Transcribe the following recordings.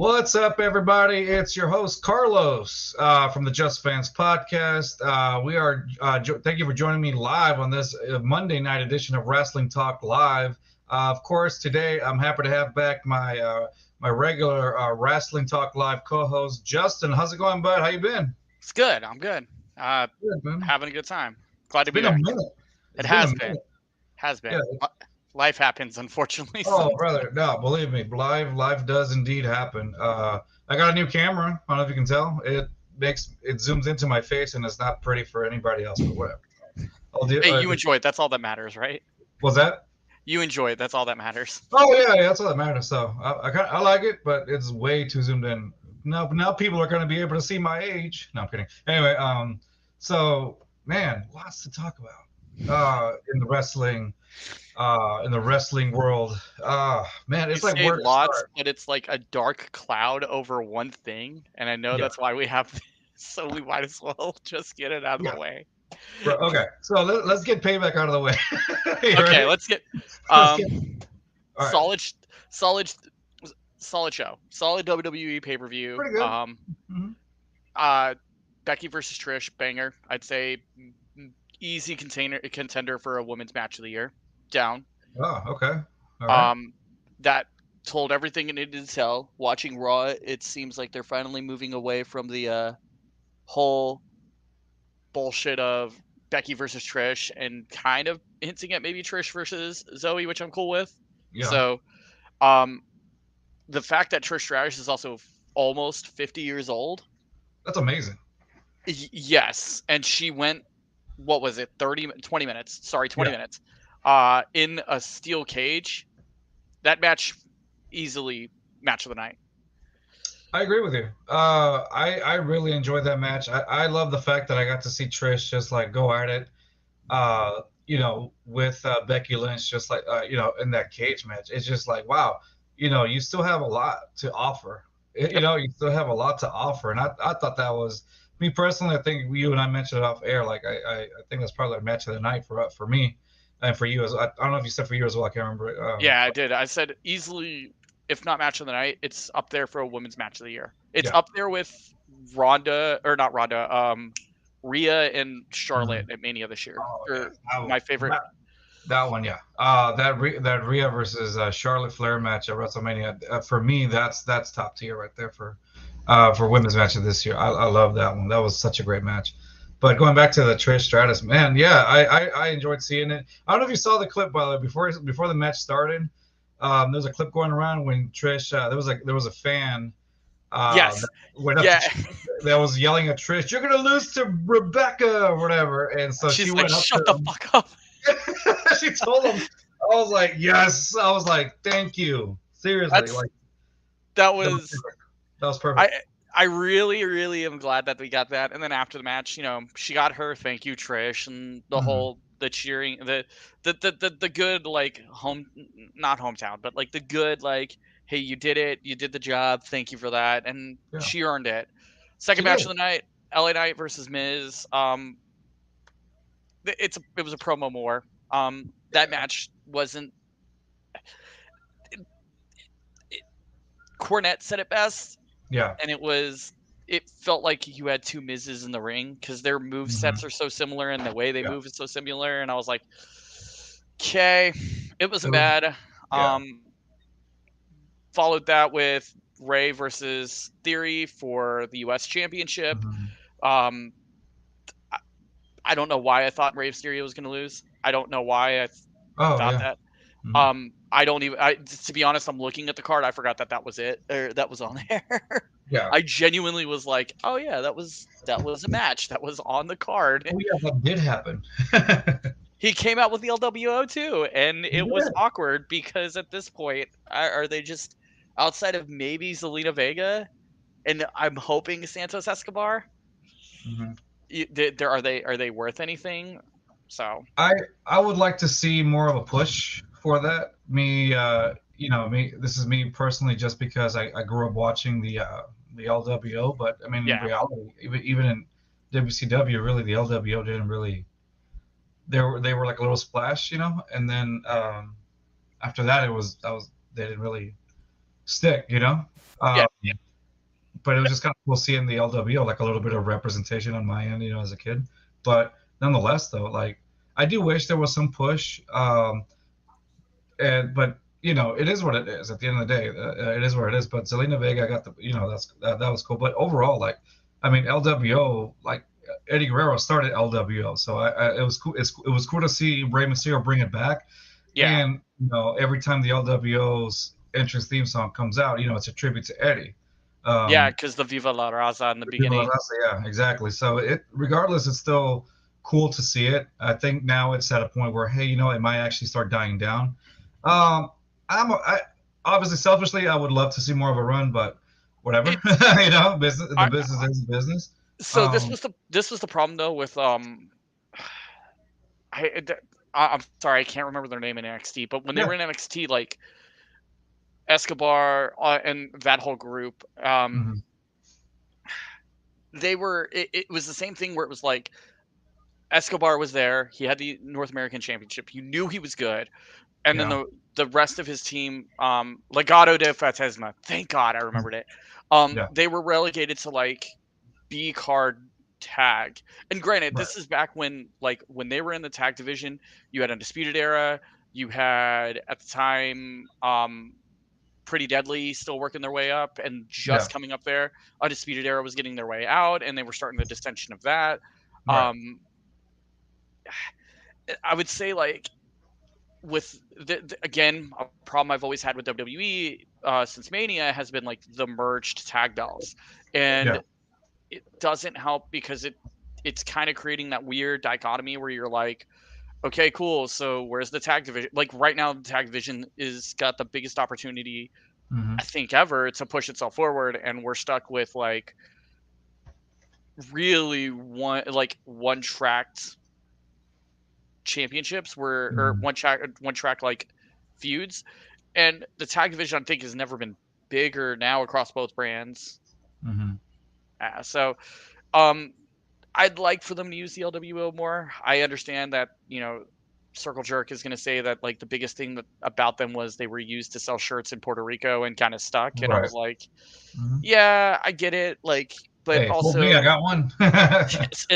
What's up, everybody? It's your host Carlos from the Just Fans podcast. Thank you for joining me live on this Monday night edition of Wrasslin Talk Live. Of course, today I'm happy to have back my regular Wrasslin Talk Live co-host Justin. How's it going, bud? How you been? It's good. I'm good. Good, man. Having a good time. Glad to It's be been a back. minute. It It's been a has been. minute. Has been. Yeah. Life happens, unfortunately. Oh, brother, no, believe me, life does indeed happen. I got a new camera. I don't know if you can tell. It zooms into my face, and it's not pretty for anybody else, but whatever. Hey, you enjoy it. That's all that matters, right? What's that? You enjoy it. That's all that matters. Oh yeah, that's all that matters. So I like it, but it's way too zoomed in. Now people are going to be able to see my age. No, I'm kidding. Anyway, so man, lots to talk about in the wrestling world. Man, it's like where to lots, start. but it's like a dark cloud over one thing, and I know that's why we have this, so we might as well just get it out of the way. Okay, so let's get Payback out of the way. Okay, let's get right. solid show, solid WWE pay-per-view. Pretty good. Becky versus Trish, banger. I'd say easy contender for a women's match of the year. Down. Oh, okay. All right. That told everything it needed to tell. Watching Raw, it seems like they're finally moving away from the whole bullshit of Becky versus Trish and kind of hinting at maybe Trish versus Zoe, which I'm cool with. Yeah. So, the fact that Trish Stratus is also almost 50 years old. That's amazing. Yes. And she went, what was it? 20 minutes. Sorry, 20 minutes. In a steel cage. That match, easily match of the night. I agree with you. I really enjoyed that match. I love the fact that I got to see Trish just like go at it, with Becky Lynch, just like, in that cage match. It's just like, wow, you still have a lot to offer. You still have a lot to offer. And I thought that was, me personally, I think you and I mentioned it off air. Like, I think that's probably the match of the night for me. And for you, I don't know if you said for you as well. I can't remember. Yeah, I did. I said easily, if not match of the night, it's up there for a women's match of the year. It's up there with Rhea and Charlotte at Mania this year. My favorite. That one, yeah. That Rhea versus Charlotte Flair match at WrestleMania. For me, that's top tier right there for women's match of this year. I love that one. That was such a great match. But going back to the Trish Stratus, man, yeah, I enjoyed seeing it. I don't know if you saw the clip, by the way, before the match started. There was a clip going around when Trish, there was a fan. Yes. That was yelling at Trish, "You're gonna lose to Rebecca" or whatever, and so she's she like, went up. "Shut the fuck up." She told him. I was like, yes. I was like, thank you. Seriously, that was perfect. I really, really am glad that we got that. And then after the match, she got her thank you, Trish, and the whole the cheering, the good not hometown, but like the good hey, you did it, you did the job, thank you for that, and she earned it. Second match of the night, LA Knight versus Miz. It was a promo more. That match wasn't. Cornette said it best. Yeah. And it felt like you had two Miz's in the ring because their move sets are so similar and the way they move is so similar. And I was like, okay, it wasn't bad. Followed that with Ray versus Theory for the U.S. Championship. I don't know why I thought Rey Mysterio was going to lose. I don't know why I thought that. I don't even. To be honest, I'm looking at the card. I forgot that was it. Or that was on there. Yeah. I genuinely was like, oh yeah, that was a match that was on the card. Oh yeah, that did happen. He came out with the LWO too, and it was awkward because at this point, are they just outside of maybe Zelina Vega, and I'm hoping Santos Escobar. Are they worth anything? So I would like to see more of a push for that. This is me personally, just because I grew up watching the LWO, but I mean, in reality, even in WCW, really the LWO didn't really. They were like a little splash, and then after that they didn't really stick, you know. Yeah. But it was just kind of cool seeing the LWO, like a little bit of representation on my end, as a kid. But nonetheless, though, like I do wish there was some push. But it is what it is. At the end of the day, it is where it is. But Zelina Vega got the, that was cool. But overall, like, I mean, LWO, like Eddie Guerrero started LWO, so it was cool. It was cool to see Rey Mysterio bring it back. Yeah. And every time the LWO's entrance theme song comes out, it's a tribute to Eddie. Yeah, Um, because the Viva La Raza in the beginning. yeah, exactly. So regardless, it's still cool to see it. I think now it's at a point where, hey, it might actually start dying down. Um, I obviously selfishly I would love to see more of a run, but whatever. It's Business, the I, business is business. so Um, this was the problem though with I'm sorry, I can't remember their name in NXT, but when they yeah. were in NXT, like Escobar and that whole group, Hmm. it was the same thing where it was like Escobar was there, he had the North American Championship, you knew he was good, and then Yeah. the rest of his team, Legado de Fantasma, thank God I remembered it. Yeah. They were relegated to like B card tag. And granted, Right. this is back when when they were in the tag division, you had Undisputed Era, you had at the time Pretty Deadly still working their way up and Yeah. just coming up there. Undisputed Era was getting their way out and they were starting the dissension of that. Right. Um I would say like with again, a problem I've always had with WWE since Mania has been like the merged tag belts. Yeah. And it doesn't help because it's kind of creating that weird dichotomy where you're like, okay, cool. So where's the tag division? Like right now, the tag division is got the biggest opportunity Hmm. I think ever to push itself forward, and we're stuck with like really one tracked championships where or Hmm. one track like feuds, and the tag division I think has never been bigger now across both brands. Hmm. So um I'd like for them to use the LWO more. I understand that, Circle Jerk is going to say that like the biggest thing that about them was they were used to sell shirts in Puerto Rico and kind of stuck. And I Right. was like, Hmm. yeah, I get it. Like, but Hey, fool me, I also got one.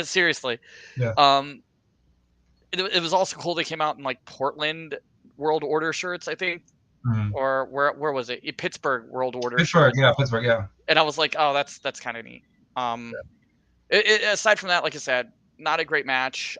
seriously, Yeah. um, it was also cool. They came out in like Portland World Order shirts, I think, Hmm. or where was it? Pittsburgh World Order Pittsburgh, shirts. yeah, Pittsburgh, yeah. And I was like, oh, that's kind of neat. Um, aside from that, like I said, not a great match.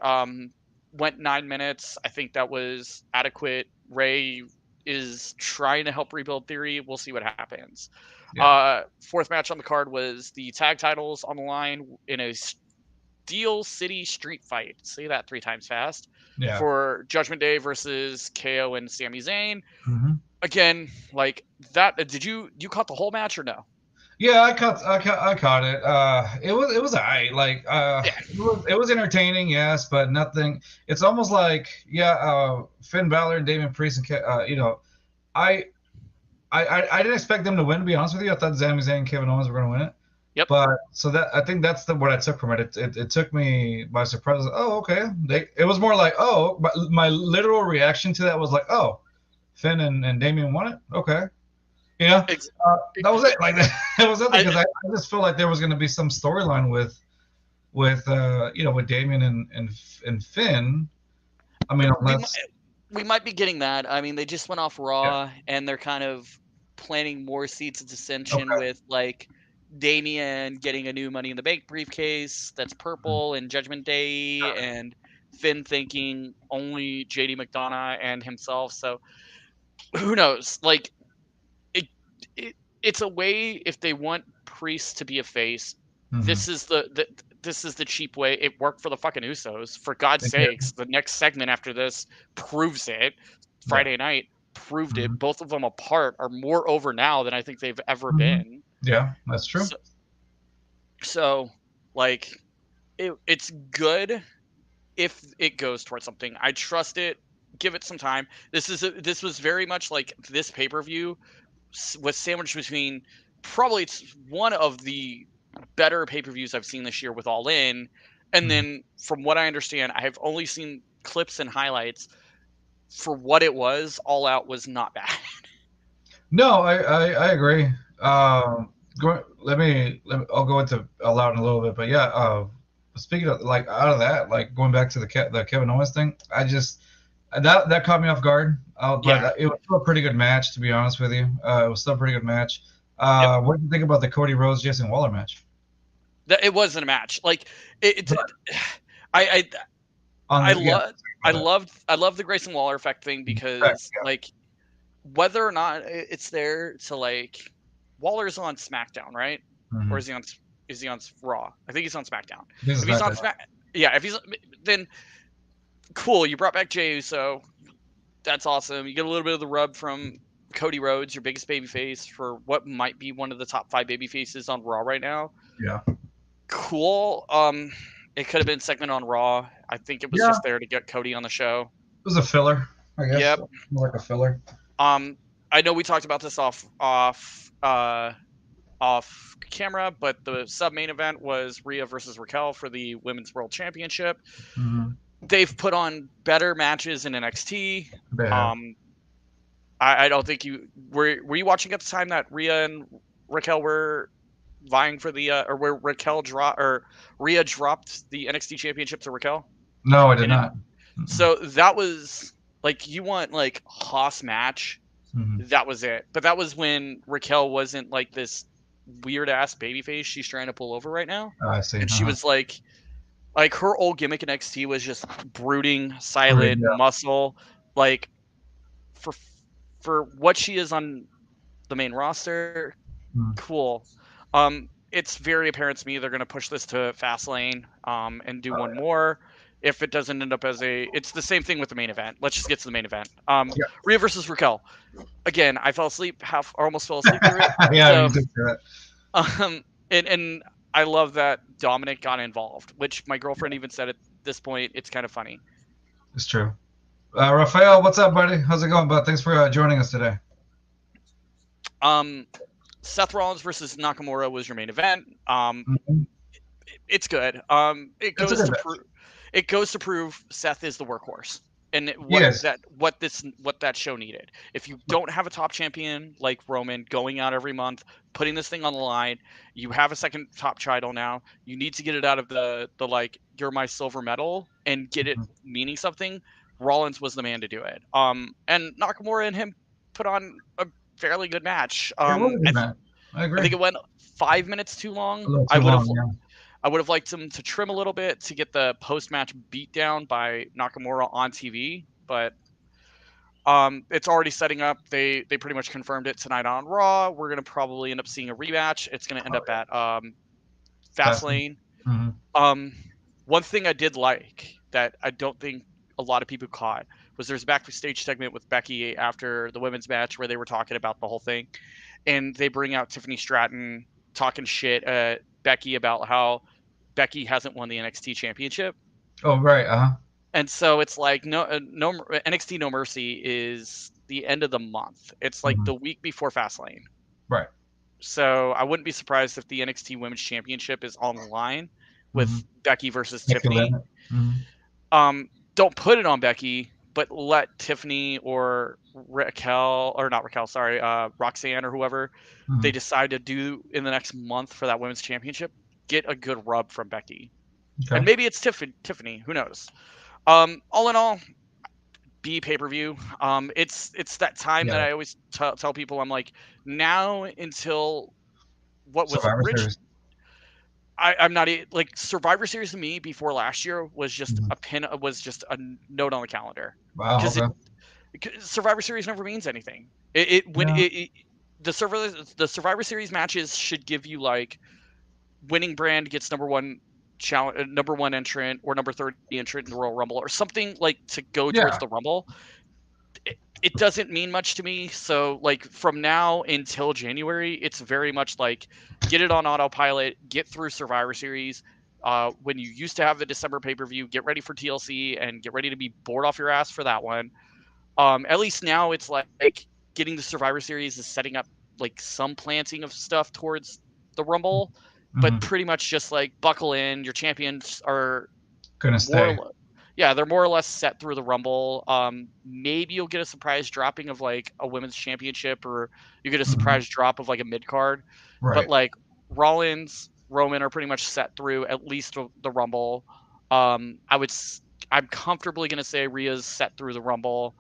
Went 9 minutes. I think that was adequate. Ray is trying to help rebuild Theory. We'll see what happens. Yeah. Fourth match on the card was the tag titles on the line in a Steel City street fight. Say that 3 times fast. Yeah. For Judgment Day versus KO and Sami Zayn. Hmm. Again, like that. Did you caught the whole match or no? Yeah, I caught it. It was alright. Like, Yeah. it was entertaining, yes, but nothing. It's almost like, yeah, Finn Balor and Damian Priest and I I didn't expect them to win. To be honest with you, I thought Sami Zayn and Kevin Owens were going to win it. Yep. But so that I think that's what I took from it. It took me by surprise. Oh, okay. It was more like, oh, but my literal reaction to that was like, oh, Finn and Damian won it. Okay, you know, Ex- that was it. Like that, it was nothing I, because I just felt like there was going to be some storyline with Damian and Finn. I mean, we might unless we might be getting that. I mean, they just went off yeah, Raw, and they're kind of planting more seeds of dissension okay, with like Damian getting a new Money in the Bank briefcase that's mhm, purple and Judgment Day, and Finn thinking only JD McDonough and himself. So who knows? Like it, it it's a way if they want Priest to be a face. mhm. This is the cheap way. It worked for the fucking Usos. For God's Yeah, sakes, the next segment after this proves it. yeah, Friday night proved mhm, it. Both of them apart are more over now than I think they've ever mhm. been. Yeah, that's true. So, so like it's good if it goes towards something. I trust it. Give it some time. This was very much like this pay per view was sandwiched between probably it's one of the better pay per views I've seen this year with All In, and Mhm. then from what I understand, I have only seen clips and highlights. For what it was, All Out was not bad. No, I agree. I'll go into a lot in a little bit, but yeah. Speaking of like out of that, like going back to the Kevin Owens thing, I just that caught me off guard. But Yeah, it was still a pretty good match, to be honest with you. It was still a pretty good match. yep. What do you think about the Cody Rhodes Jason Waller match? It wasn't a match. Like it I On I the yeah, love I love the Grayson Waller effect thing correct, because like whether or not it's there to like Waller's on SmackDown, right? yeah. Or is he on Raw? I think he's on SmackDown. This is If he's on SmackDown. Smack, yeah, if he's then cool. You brought back Jey Uso. That's awesome. You get a little bit of the rub from Cody Rhodes, your biggest baby face for what might be one of the top 5 baby faces on Raw right now. Yeah, Cool. It could have been segment on Raw. I think it was yeah. just there to get Cody on the show. It was a filler, I guess, Yep. more like a filler. Um, I know we talked about this off camera, but the sub main event was Rhea versus Raquel for the Women's World Championship. Mm-hmm. They've put on better matches in NXT. They have. Um, I don't think you were you watching at the time that Rhea and Raquel were vying for the or where Raquel drop or Rhea dropped the NXT championship to Raquel. No, I did And it, not. Mm-mm. so that was like you want like Haas match. Mm-hmm. That was it. But that was when Raquel wasn't like this weird ass babyface she's trying to pull over right now. I see. And she Uh-huh. was like her old gimmick in NXT was just brooding, Agreed, silent, yeah. muscle. Like for for what she is on the main roster, Mm. cool. It's very apparent to me they're going to push this to Fastlane and do one more. If it doesn't end up as it's the same thing with the main event. Let's just get to the main event. Yeah. Rhea versus Raquel. Again, I fell asleep or almost fell asleep through it. Yeah, So, you did that. and I love that Dominic got involved, which my girlfriend even said at this point it's kind of funny. It's true. Rafael, what's up, buddy? How's it going, bud? Thanks for joining us today. Um, Seth Rollins versus Nakamura was your main event. Mhm. It's good. It's a good match. It goes to prove Seth is the workhorse and Yes. what that show needed. If you don't have a top champion like Roman going out every month, putting this thing on the line, you have a second top title now. You need to get it out of the like you're my silver medal and get it Mhm. meaning something. Rollins was the man to do it. And Nakamura and him put on a fairly good match. It was a good match. I I agree. think it went 5 minutes too A long. little too long, yeah. I would have liked him to trim a little bit to get the post match beatdown by Nakamura on TV, but it's already setting up. They pretty much confirmed it tonight on Raw. We're gonna probably end up seeing a rematch. It's gonna end Oh, up yeah. at Fascinating. Fastlane. Mm-hmm. Um, One thing I did like that I don't think a lot of people caught was there's a backstage segment with Becky after the women's match where they were talking about the whole thing, and they bring out Tiffany Stratton talking shit at Becky about how Becky hasn't won the NXT championship. Oh, right. Uh-huh. And so it's like no NXT No Mercy is the end of the month. It's like Mm-hmm. the week before Fastlane. Right. So I wouldn't be surprised if the NXT Women's Championship is on the line Mm-hmm. with Becky versus Becky Tiffany. Lynch. Mm-hmm. Don't put it on Becky, but let Tiffany or Raquel or not Raquel, sorry, Roxanne or whoever Mm-hmm. they decide to do in the next month for that women's championship, get a good rub from Becky. And Okay. maybe it's Tiffany, who knows? All in all, B pay-per-view. It's that time that Yeah. I always tell people I'm like now until what was Survivor rich. Series. I'm not like Survivor Series to me before last year was just Mm-hmm. was just a note on the calendar Wow. because Okay. Survivor Series never means anything. It when Yeah. the Survivor Series matches should give you like winning brand gets number one challenge, number one entrant or number 30 entrant in the Royal Rumble or something like to go towards Yeah. the Rumble. It doesn't mean much to me. So like from now until January, it's very much like get it on autopilot, get through Survivor Series. When you used to have the December pay-per-view, get ready for TLC and get ready to be bored off your ass for that one. At least now it's like getting the Survivor Series is setting up like some planting of stuff towards the Rumble, but Mm-hmm. pretty much just like buckle in. Your champions are Gonna more stay. Yeah, they're more or less set through the Rumble. Maybe you'll get a surprise dropping of like a women's championship, or you get a Hmm. surprise drop of like a mid card. But Right. like Rollins, Roman are pretty much set through at least the Rumble. I'm comfortably gonna say Rhea's set through the Rumble.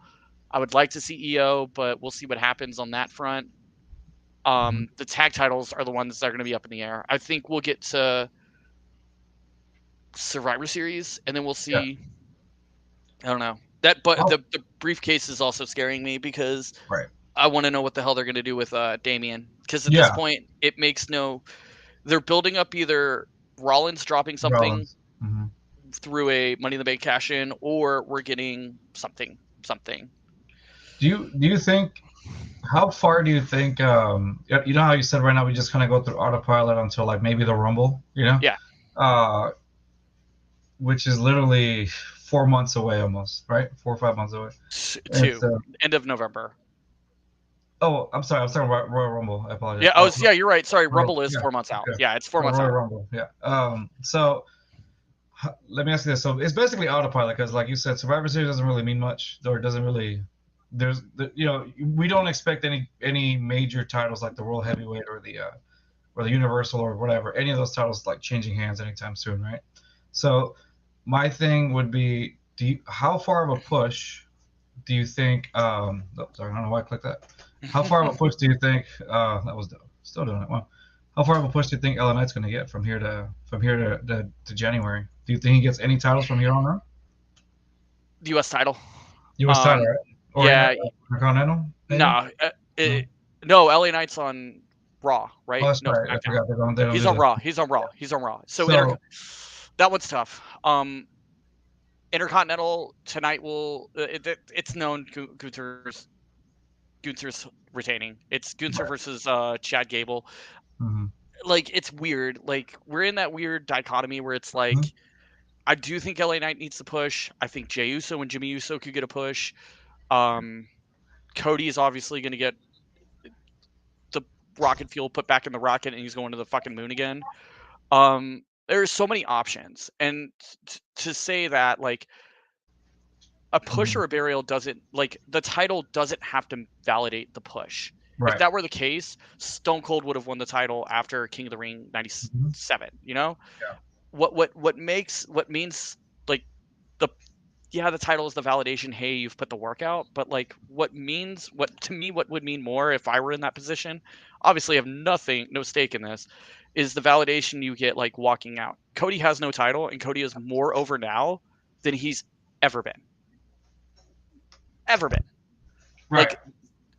I would like to see EO, but we'll see what happens on that front. Hmm. The tag titles are the ones that are going to be up in the air. I think we'll get to Survivor Series, and then we'll Yeah. see. I don't know that, but Oh, the briefcase is also scaring me because right. I want to know what the hell they're going to do with Damien. Because at this Yeah. point, it makes no. They're building up either Rollins dropping something Rollins. Hmm. through a Money in the Bank cash in, or we're getting something. Do you think how far do you think you know how you said right now we just kind of go through autopilot until like maybe the Rumble, Yeah, uh which is literally 4 months away almost, right? 4 or 5 months away. And two so, end of November. oh, I'm sorry, I was talking about Royal Rumble. I apologize. Yeah, yeah, you're right. Sorry, Rumble is Yeah, 4 months out. okay. Yeah, it's 4 months Royal out. Rumble, yeah. So let me ask you this. So it's basically autopilot because, like you said, Survivor Series doesn't really mean much, or it doesn't really. We don't expect any major titles like the World Heavyweight or the Universal or whatever, any of those titles like changing hands anytime soon, right? So my thing would be, how far of a push do you think? Oh, sorry, I don't know why I clicked that. How far of a push do you think? That was dope. Still doing it. Well, how far of a push do you think LA Knight's going to get from here to January? Do you think he gets any titles from here on out? The U.S. title. U.S. title, Um, right? Or yeah, Intercontinental, maybe? no, No. no. LA Knight's on Raw, Oh, right? that's No, right. I SmackDown. forgot they don't He's do on that. Raw. He's on Raw. He's on Raw. So So, that one's tough. Intercontinental tonight will. It's known Gunther's retaining. It's Gunther right. versus Chad Gable. Hmm. Like it's weird. Like we're in that weird dichotomy where it's Hmm. like I do think LA Knight needs to push. I think Jey Uso and Jimmy Uso could get a push. Um, Cody is obviously going to get the rocket fuel put back in the rocket, and he's going to the fucking moon again. There's so many options, and to say that like a push Hmm. or a burial doesn't like the title doesn't have to validate the push. If Right. that were the case, Stone Cold would have won the title after King of the Ring Hmm. '97. You know Yeah. what means like the yeah, the title is the validation. Hey, you've put the work out. But like, what to me, what would mean more if I were in that position? Obviously, I have no stake in this. Is the validation you get like walking out? Cody has no title, and Cody is more over now than he's ever been. Ever been. Right. Like,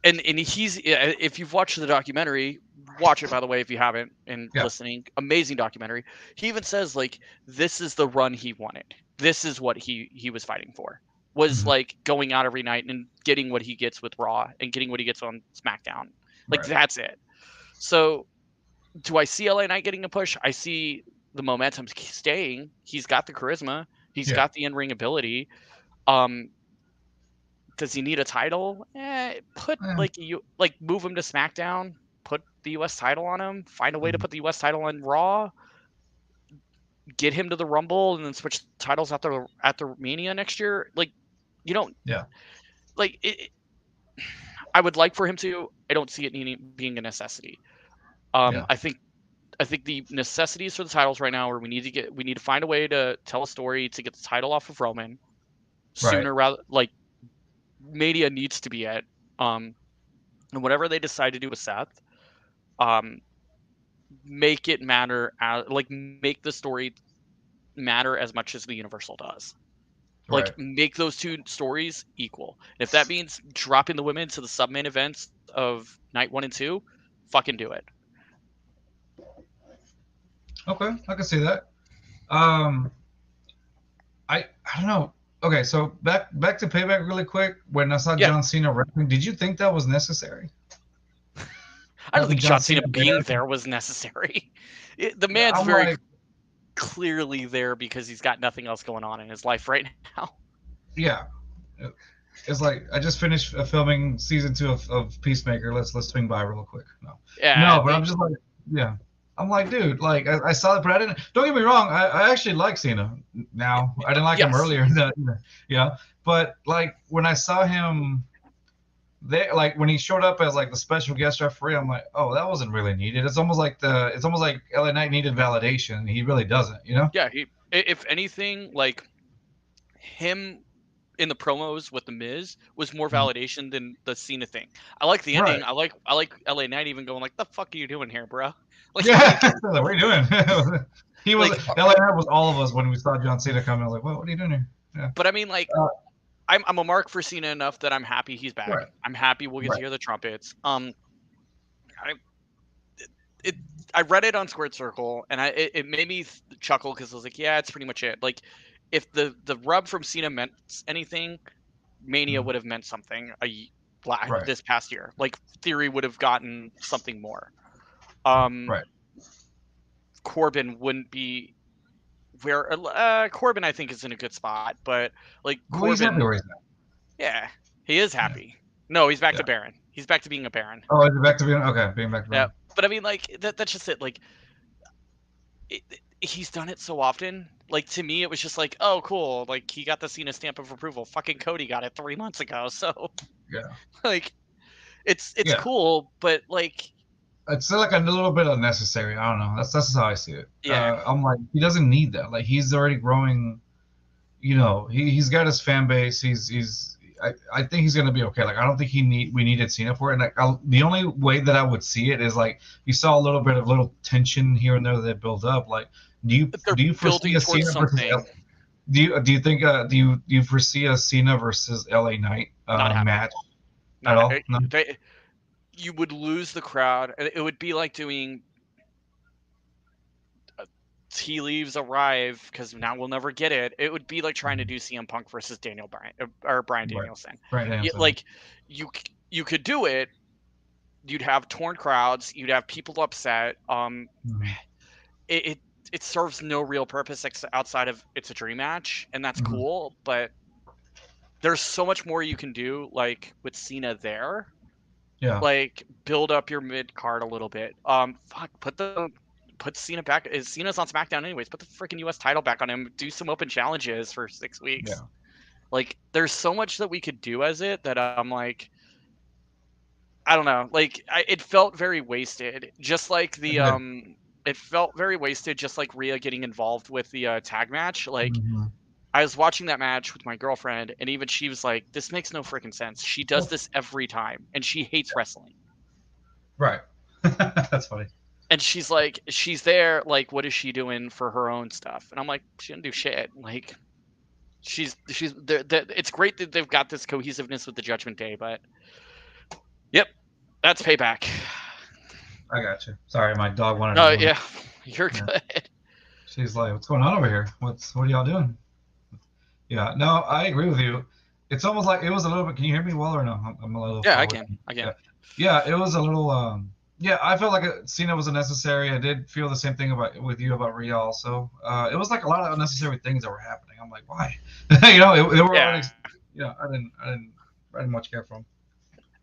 and he's if you've watched the documentary, watch it by the way if you haven't and Yeah. listening. Amazing documentary. He even says like this is the run he wanted. This is what he was fighting for. Was Hmm. like going out every night and getting what he gets with Raw and getting what he gets on SmackDown. Like Right. that's it. So do I see LA Knight getting a push? I see the momentum staying. He's got the charisma. He's Yeah. got the in-ring ability. Um, does he need a title? Put Eh, like you like move him to SmackDown. Put the U.S. title on him. Find a way to mhm. put the U.S. title on Raw. Get him to the Rumble and then switch titles at the Mania next year. Like you don't Yeah. like it. I would like for him to. I don't see it being a necessity. Yeah. I think the necessities for the titles right now are we need to find a way to tell a story to get the title off of Roman Right. sooner rather like Mania needs to be at um and whatever they decide to do with Seth, um, make it matter like make the story matter as much as the Universal does. Like Right. make those two stories equal. And if that means dropping the women to the sub main events of night 1 and 2, fucking do it. Okay, I can see that. Um, I don't know. Okay, so back to Payback really quick. When I saw Yeah, John Cena wrestling, did you think that was necessary? I don't Having think John John Cena Cena being there? there was necessary. The man's I'm very like, clearly there because he's got nothing else going on in his life right now. yeah. It's like I just finished filming season 2 of Peacemaker. Let's swing by real quick. No, Yeah, no, but I'm just like, yeah. I'm like, dude, like I saw it, but I didn't. Don't get me wrong, I actually like Cena now. I didn't like him Yes. earlier, yeah. But like when I saw him, like when he showed up as like the special guest referee, I'm like, oh, that wasn't really needed. It's almost like LA Knight needed validation. He really doesn't, you know? Yeah, if anything, like him in the promos with the Miz was more Mhm. validation than the Cena thing. I like the Right. ending. I like LA Knight even going like, "The fuck are you doing here, bro?" Yeah. Like, Like, what are you doing? He was like, LA Knight was all of us when we saw John Cena coming. I was like, what are you doing here? Yeah. but I mean, like, Uh, I'm a mark for Cena enough that I'm happy he's back. right. I'm happy we'll get to Right. hear the trumpets. I it I read it on Squared Circle, and it made me chuckle because I was like, yeah, it's pretty much it. Like, if the rub from Cena meant anything, Mania Mhm. would have meant something Right. this past year. Like, Theory would have gotten something more. Um, Right. Corbin wouldn't be where Corbin I think is in a good spot, but like Well, he's happy Corbin, where he's at. yeah, he is Yeah. happy. No, he's back Yeah. to Baron. He's back to being a Baron. Oh, is it back to being okay? Being back to Yeah, being. but I mean, like that's just it. Like he's done it so often. Like to me, it was just like, oh, cool. Like he got the Cena stamp of approval. Fucking Cody got it 3 months ago. So Yeah. like it's Yeah. cool, but like It's still like a little bit unnecessary. I don't know. That's how I see it. yeah, I'm like, he doesn't need that. Like he's already growing. You know, he's got his fan base. I think he's gonna be okay. Like I don't think we needed Cena for it. And like the only way that I would see it is like you saw a little bit of little tension here and there that build up. Like they're do you foresee building a towards Cena versus something. do you think do you foresee a Cena versus LA Knight Not happening. match at Not all? No. you would lose the crowd. It would be like doing tea leaves arrive because now we'll never get it. It would be like trying to do CM Punk versus Daniel Bryan or Brian Right. Danielson. Right. Danielson. Like you could do it. You'd have torn crowds. You'd have people upset. Mm-hmm. It it serves no real purpose outside of it's a dream match, and that's Mm-hmm. cool. But there's so much more you can do, like with Cena there. Yeah. Like build up your mid card a little bit. Fuck, put Cena back. Cena's on SmackDown anyways. Put the freaking US title back on him. Do some open challenges for 6 weeks. Yeah. Like there's so much that we could do as it that I'm like, I don't know. Like it felt very wasted. Just like it felt very wasted. Just like Rhea getting involved with the tag match. Like Mm-hmm. I was watching that match with my girlfriend, and even she was like, "This makes no freaking sense." She does Well, this every time, and she hates wrestling. right. That's funny. And she's like, she's there, like, what is she doing for her own stuff? And I'm like, she didn't do shit. Like, she's it's great that they've got this cohesiveness with the Judgment Day, but yep, that's Payback. I got you. Sorry, my dog wanted to Oh go in. yeah, you're Yeah. good. She's like, "What's going on over here? What are y'all doing?" Yeah, no, I agree with you. It's almost like it was a little bit. Can you hear me well or no? I'm a little Yeah, far I away. can, I Yeah, can. yeah, it was a little. Yeah, I felt like Cena was unnecessary. I did feel the same thing about with you about Rhea also. It was like a lot of unnecessary things that were happening. I'm like, why? You know, they were already. Yeah, Yeah, I didn't much care for them.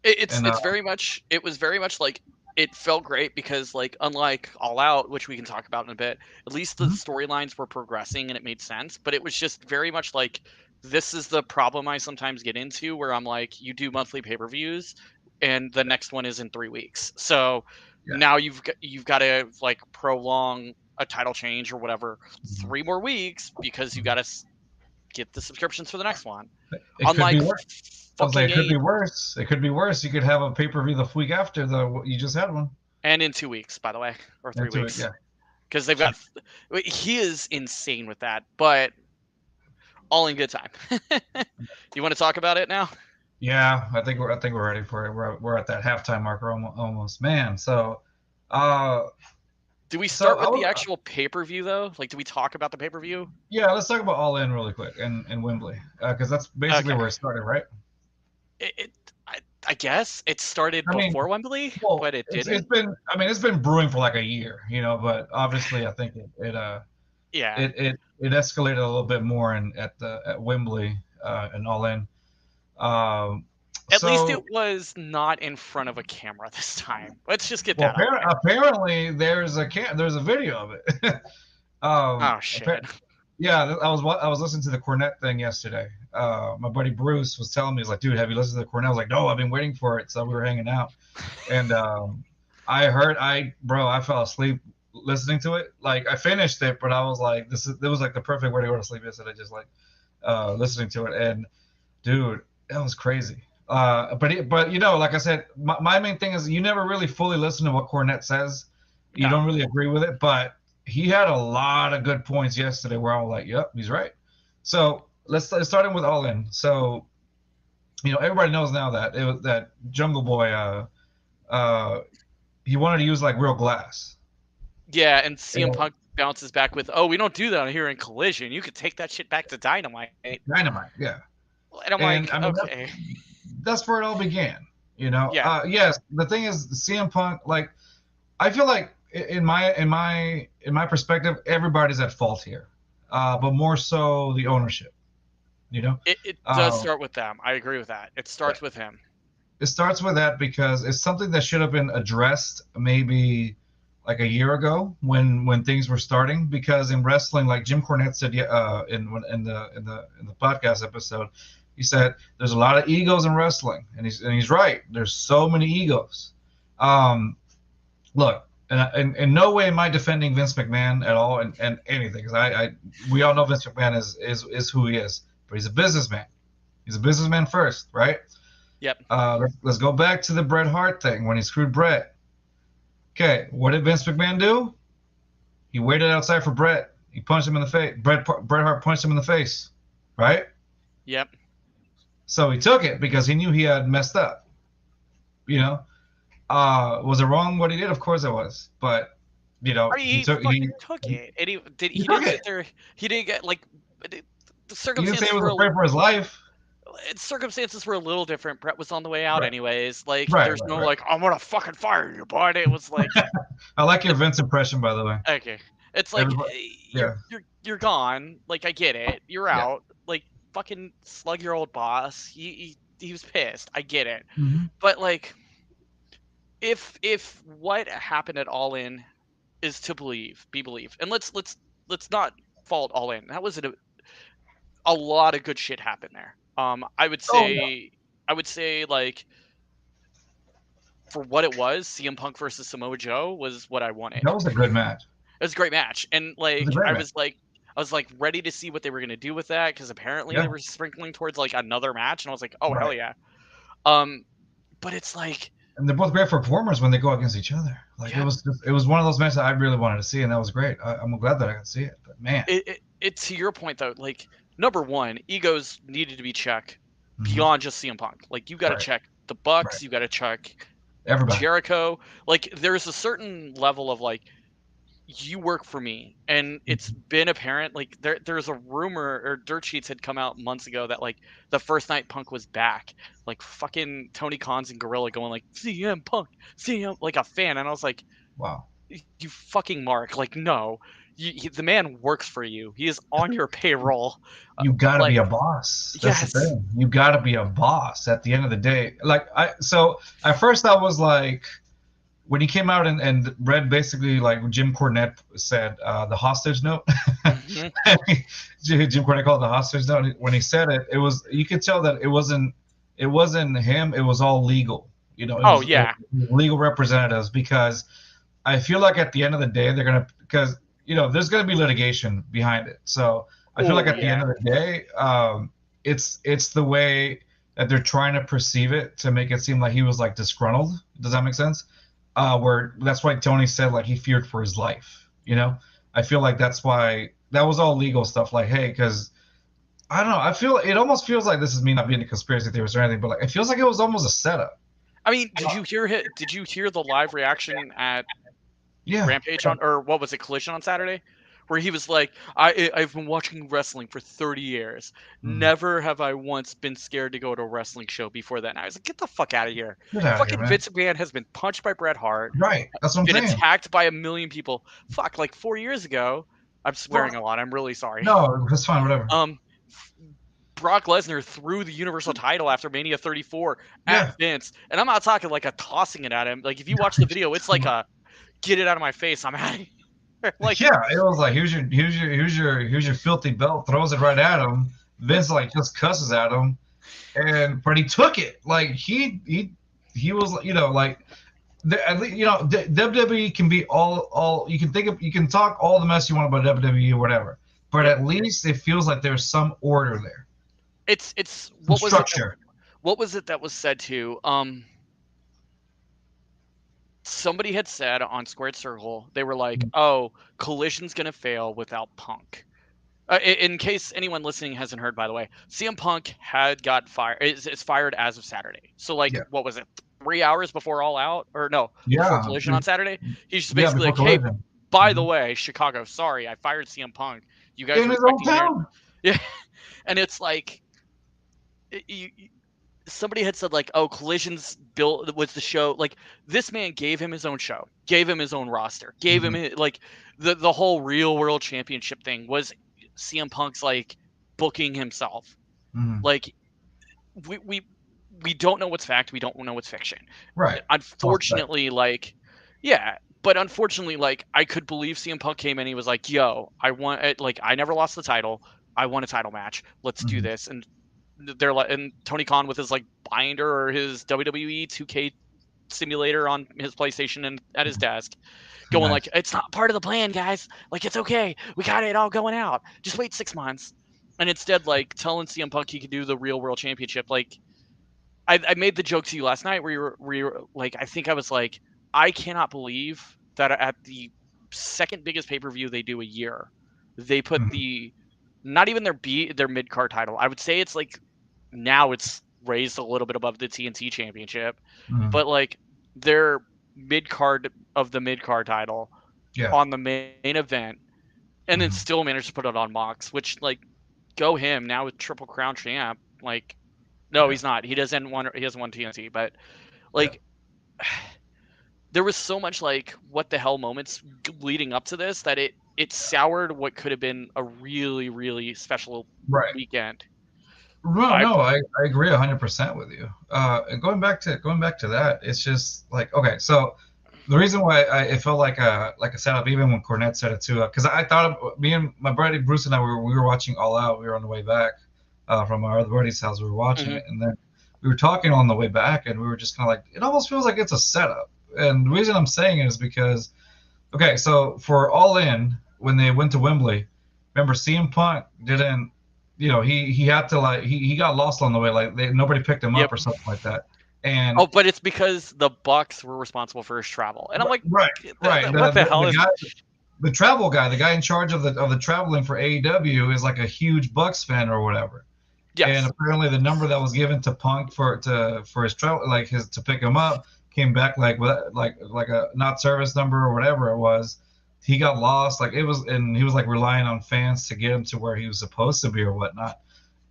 And it's very much. It was very much like it felt great because like unlike All Out, which we can talk about in a bit, at least the mhm, storylines were progressing and it made sense. But it was just very much like this is the problem I sometimes get into where I'm like, you do monthly pay-per-views and the next one is in 3 weeks. So yeah, now you've got to like prolong a title change or whatever mhm. 3 more weeks because you got to get the subscriptions for the next one. It could be Unlike worse. I was like, fucking it could A be worse. It could be worse. You could have a pay per view the week after the you just had one. and in 2 weeks, by the way, or three Into it, weeks, yeah. because they've got. He is insane with that, but all in good time. You want to talk about it now? Yeah, I think we're ready for it. We're at that halftime marker almost. Man, so uh Do we so start I with the was actual pay per view though? Like, do we talk about the pay per view? yeah, let's talk about All In really quick and Wembley because that's basically Okay. where it started, right? It I guess it started I mean, before Wembley, well, but it it's didn't. been it's been brewing for like a year, you know, but obviously I think Yeah. it escalated a little bit more in at Wembley and All In. Um, At least it So, was not in front of a camera this time. Let's just get well, that out there. apparently there's a video of it. Oh shit. Yeah, I was listening to the Cornette thing yesterday. My buddy Bruce was telling me, he's like, dude, have you listened to the Cornette? I was like, no, I've been waiting for it. So we were hanging out, and I fell asleep listening to it. Like I finished it, but I was like, it was like the perfect way to go to sleep yesterday, just like listening to it. And dude, that was crazy. But like I said, my main thing is you never really fully listen to what Cornette says. You No. don't really agree with it, but he had a lot of good points yesterday where I was like, yep, he's right. So let's start with All In. So everybody knows now that it was that Jungle Boy. Uh, he wanted to use like real glass. Yeah, and CM And Punk bounces back with, "Oh, we don't do that here in Collision. You could take that shit back to Dynamite." Dynamite, yeah. And I'm And like, I mean okay, that's where it all began. yeah, Yes, the thing is CM Punk, like I feel like in my perspective, everybody's at fault here, but more so the ownership. You know, it does uh, start with them. I agree with that. It yeah. starts with him. It starts with that because it's something that should have been addressed maybe like a year ago when things were starting. Because in wrestling, like Jim Cornette said, in the podcast episode, he said there's a lot of egos in wrestling, and he's right. There's so many egos. Um, Look, and in no way am I defending Vince McMahon at all and anything, because we all know Vince McMahon is who he is, but he's a businessman. He's a businessman first, right? Yep. Let's go back to the Bret Hart thing when he screwed Bret. Okay, what did Vince McMahon do? He waited outside for Bret. He punched him in the face. Bret Hart punched him in the face, right? Yep. So he took it because he knew he had messed up. You know, was it wrong what he did? Of course it was, but He fucking took it, and he took didn't sit it. there. He didn't get like the He didn't say he circumstances was were afraid for his life. circumstances were a little different. Bret was on the way out Right, anyways. Like, right, there's right, no right. like, I'm gonna fucking fire you, bud. It was like, I like your Vince impression, by the way. okay, it's like Everybody, you're yeah, you're gone. Like, I get it. You're yeah. out. Like, fucking slug your old boss. He was pissed. I get it. Mm-hmm. But like, if what happened at All In is to be believed, and let's not fault All In. That was a lot of good shit happened there. I would Oh yeah, say like, for what it was, CM Punk versus Samoa Joe was what I wanted. that was a good match. It was a great match, and It was a like great match. I was like ready to see what they were gonna do with that, because apparently they Yeah, were sprinkling towards like another match, and I was like, oh hell right. yeah. Um, but it's like, And they're both great performers when they go against each other. Like yeah, it was one of those matches I really wanted to see, and that was great. I'm glad that I could see it. But man, it to your point though, like, number one, egos needed to be checked mm-hmm. beyond just CM Punk. Like, you got to Right, check the Bucks, right. you got to check Everybody. Jericho. Like, there's a certain level of like, you work for me, and it's Mm-hmm. been apparent. Like, there's a rumor, or dirt sheets had come out months ago, that like the first night Punk was back, like fucking Tony Khan's and Gorilla going like, CM Punk, CM, like a fan, and I was like, Wow. you fucking mark, like, no, the man works for you. He is on your payroll. You got to be Like, a boss. That's the yes, thing. You got to be a boss at the end of the day. So at first I was like, when he came out and read basically like Jim Cornette said, the hostage note. hmm Jim Cornette called it the hostage note. When he said it, you could tell that it wasn't him. It was all legal. oh It yeah, was legal representatives, because I feel like at the end of the day they're gonna, because there's gonna be litigation behind it. So I feel like oh at the end yeah, of the day, it's the way that they're trying to perceive it to make it seem like he was like disgruntled. Does that make sense? Where that's why Tony said like he feared for his life. I feel like that's why that was all legal stuff. Like, hey, because I don't know. I feel it almost feels like, this is me not being a conspiracy theorist or anything, but like it feels like it was almost a setup. I mean, did you hear the live reaction at Yeah. Rampage on, or what was it, Collision on Saturday, where he was like, I've been watching wrestling for 30 years. Mm. Never have I once been scared to go to a wrestling show before that. And I was like, get the fuck out of here. Get out of here, Fucking man. Vince McMahon has been punched by Bret Hart, Right. That's what I'm been saying. attacked by a million people. Fuck, like 4 years ago. I'm swearing a lot. I'm really sorry. No, that's fine. Whatever. Um, Brock Lesnar threw the Universal title after Mania 34 Yeah. at Vince, and I'm not talking like a tossing it at him. Like if you watch the video, it's like a get it out of my face. I'm out of here. Like Yeah, it was like here's your filthy belt, throws it right at him. Vince like just cusses at him, but he took it. Like he was like at least WWE can be all you can think of. You can talk all the mess you want about WWE or whatever, but yep. at least it feels like there's some order there, It's some what was it? structure. What was it that was said to? Somebody had said on Squared Circle, they were like, "Oh, Collision's gonna fail without Punk." In case anyone listening hasn't heard, by the way, CM Punk had got fired. Is fired as of Saturday. So like, Yeah, what was it? 3 hours before All Out, or no, before yeah, Collision on Saturday? He's just yeah. basically Before like, "Hey, Collision, by the hmm way, Chicago, sorry, I fired CM Punk. You guys in are his expecting mir." hometown. Yeah, and it's like, somebody had said like, "Oh, Collision's built was the show." Like this man gave him his own show, gave him his own roster, gave him Hmm. like the whole real world championship thing was CM Punk's like booking himself. Hmm. Like we we we don't know what's fact, we don't know what's fiction. Right. It's all spec. Unfortunately, like yeah, but unfortunately, like I could believe CM Punk came in, he was like, "Yo, I want it. Like I never lost the title. I want a title match. Let's do Hmm. this." And they're like, and Tony Khan with his like binder or his WWE 2K simulator on his PlayStation and at his desk, going like, Nice. "It's not part of the plan, guys. Like it's okay. We got it all going out. Just wait 6 months." And instead, like telling CM Punk he could do the real world championship. Like I made the joke to you last night where you were like, I think I was like, I cannot believe that at the second biggest pay per view they do a year, they put Hmm. the not even their mid card title. I would say it's like now it's raised a little bit above the TNT championship, Hmm. but like their mid card of the mid card title Yeah. on the main event, and then Hmm. still managed to put it on Mox, which like go him now with Triple Crown champ. Like no, Yeah. he's not. He hasn't won TNT, but Yeah. like there was so much like what the hell moments leading up to this that it soured what could have been a really really special Right. weekend. No, I no, I agree 100% with you. And going back to that, it's just like okay, so the reason why it felt like a setup, even when Cornette said it too, because I thought me and my buddy Bruce and I we were watching All Out. We were on the way back from our other buddy's house. We were watching mhm. it, and then we were talking on the way back, and we were just kind of like, it almost feels like it's a setup. And the reason I'm saying it is because okay, so for All In, when they went to Wembley, remember CM Punk didn't, he had to like he got lost on the way, like nobody picked him up Yep. or something like that. And Oh, but it's because the Bucks were responsible for his travel, and I'm like, right, right, what the hell the is? guy, the travel guy, the guy in charge of the traveling for AEW is like a huge Bucks fan or whatever. And Yes. apparently the number that was given to Punk for his travel, like his to pick him up, came back like like a not service number or whatever it was. He got lost, like it was, and he was like relying on fans to get him to where he was supposed to be or whatnot.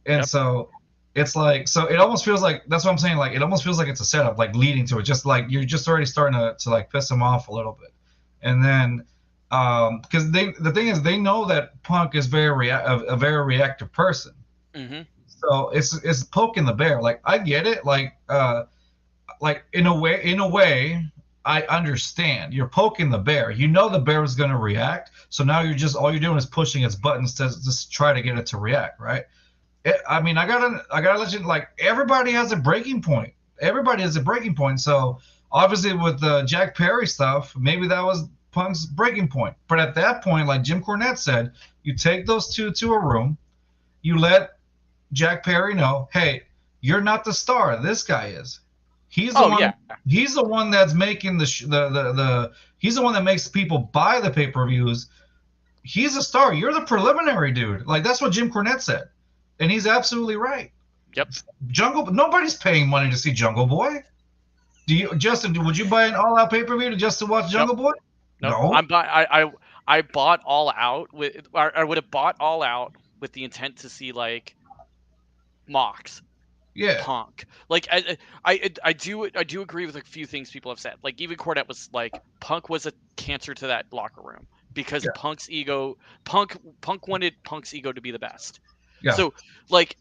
And Yep. so it's like, so it almost feels like, that's what I'm saying, like it almost feels like it's a setup, like leading to it, just like you're just already starting to like piss him off a little bit. And then because the thing is they know that Punk is a very reactive person, Mhm. so it's poking the bear. Like I get it. Like in a way, I understand. You're poking the bear. You know the bear is going to react. So now all you're doing is pushing its buttons to just try to get it to react, right? I mean, I gotta let you, like everybody has a breaking point. Everybody has a breaking point. So obviously with the Jack Perry stuff, maybe that was Punk's breaking point. But at that point, like Jim Cornette said, you take those two to a room, you let Jack Perry know, hey, you're not the star. This guy is. He's the Oh one. yeah. He's the one that's making the. He's the one that makes people buy the pay per views. He's a star. You're the preliminary dude. Like that's what Jim Cornette said, and he's absolutely right. Yep. Jungle. Nobody's paying money to see Jungle Boy. Do you, Justin? Would you buy an all-out pay-per-view just to watch Nope. Jungle Boy? Nope. No. I bought All Out with, or I would have bought All Out with the intent to see like Mox, Yeah. Punk. Like I do agree with a few things people have said. Like even Cornette was like Punk was a cancer to that locker room because Yeah. Punk wanted Punk's ego to be the best. Yeah. So like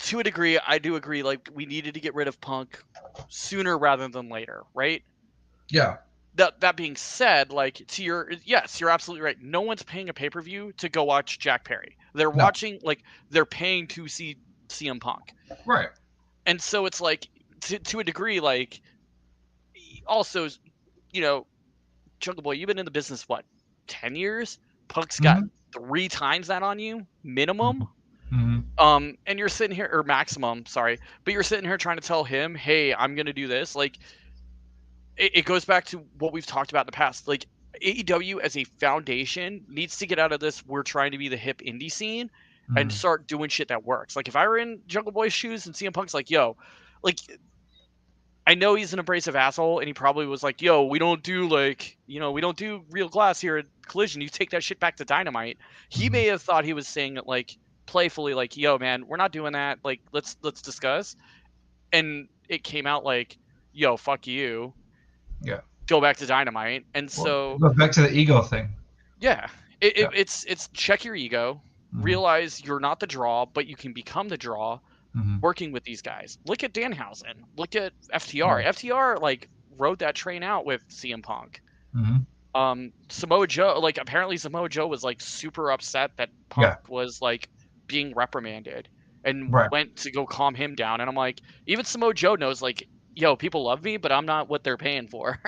To a degree, I do agree. Like, we needed to get rid of Punk sooner rather than later, right? Yeah. That being said, like, to your yes, you're absolutely right. No one's paying a pay per view to go watch Jack Perry. They're No. watching, like, they're paying to see CM Punk, Right. and so it's like, to a degree, like, also, you know, Jungle Boy, you've been in the business what, 10 years? Punk's got Hmm. 3 times that on you minimum. Hmm. Hmm. And you're sitting here, or maximum, sorry, but you're sitting here trying to tell him, hey, I'm gonna do this. Like, it goes back to what we've talked about in the past. Like, AEW as a foundation needs to get out of this we're trying to be the hip indie scene and Hmm. start doing shit that works. Like, if I were in Jungle Boy's shoes and CM Punk's like, yo, like, I know he's an abrasive asshole, and he probably was like, yo, we don't do, like, we don't do real glass here at Collision. You take that shit back to Dynamite. He Hmm. may have thought he was saying it, like, playfully, like, yo, man, we're not doing that. Like, let's discuss. And it came out like, yo, fuck you, Yeah. go back to Dynamite. And Well, so, it goes back to the ego thing. yeah, Yeah. it's check your ego, Hmm. realize you're not the draw, but you can become the draw Hmm. working with these guys. Look at Danhausen. Look at FTR. Yeah. FTR, like, rode that train out with CM Punk. Hmm. Samoa Joe, like, apparently Samoa Joe was, like, super upset that Punk Yeah. was, like, being reprimanded and Right. went to go calm him down. And I'm like, even Samoa Joe knows, like, yo, people love me, but I'm not what they're paying for.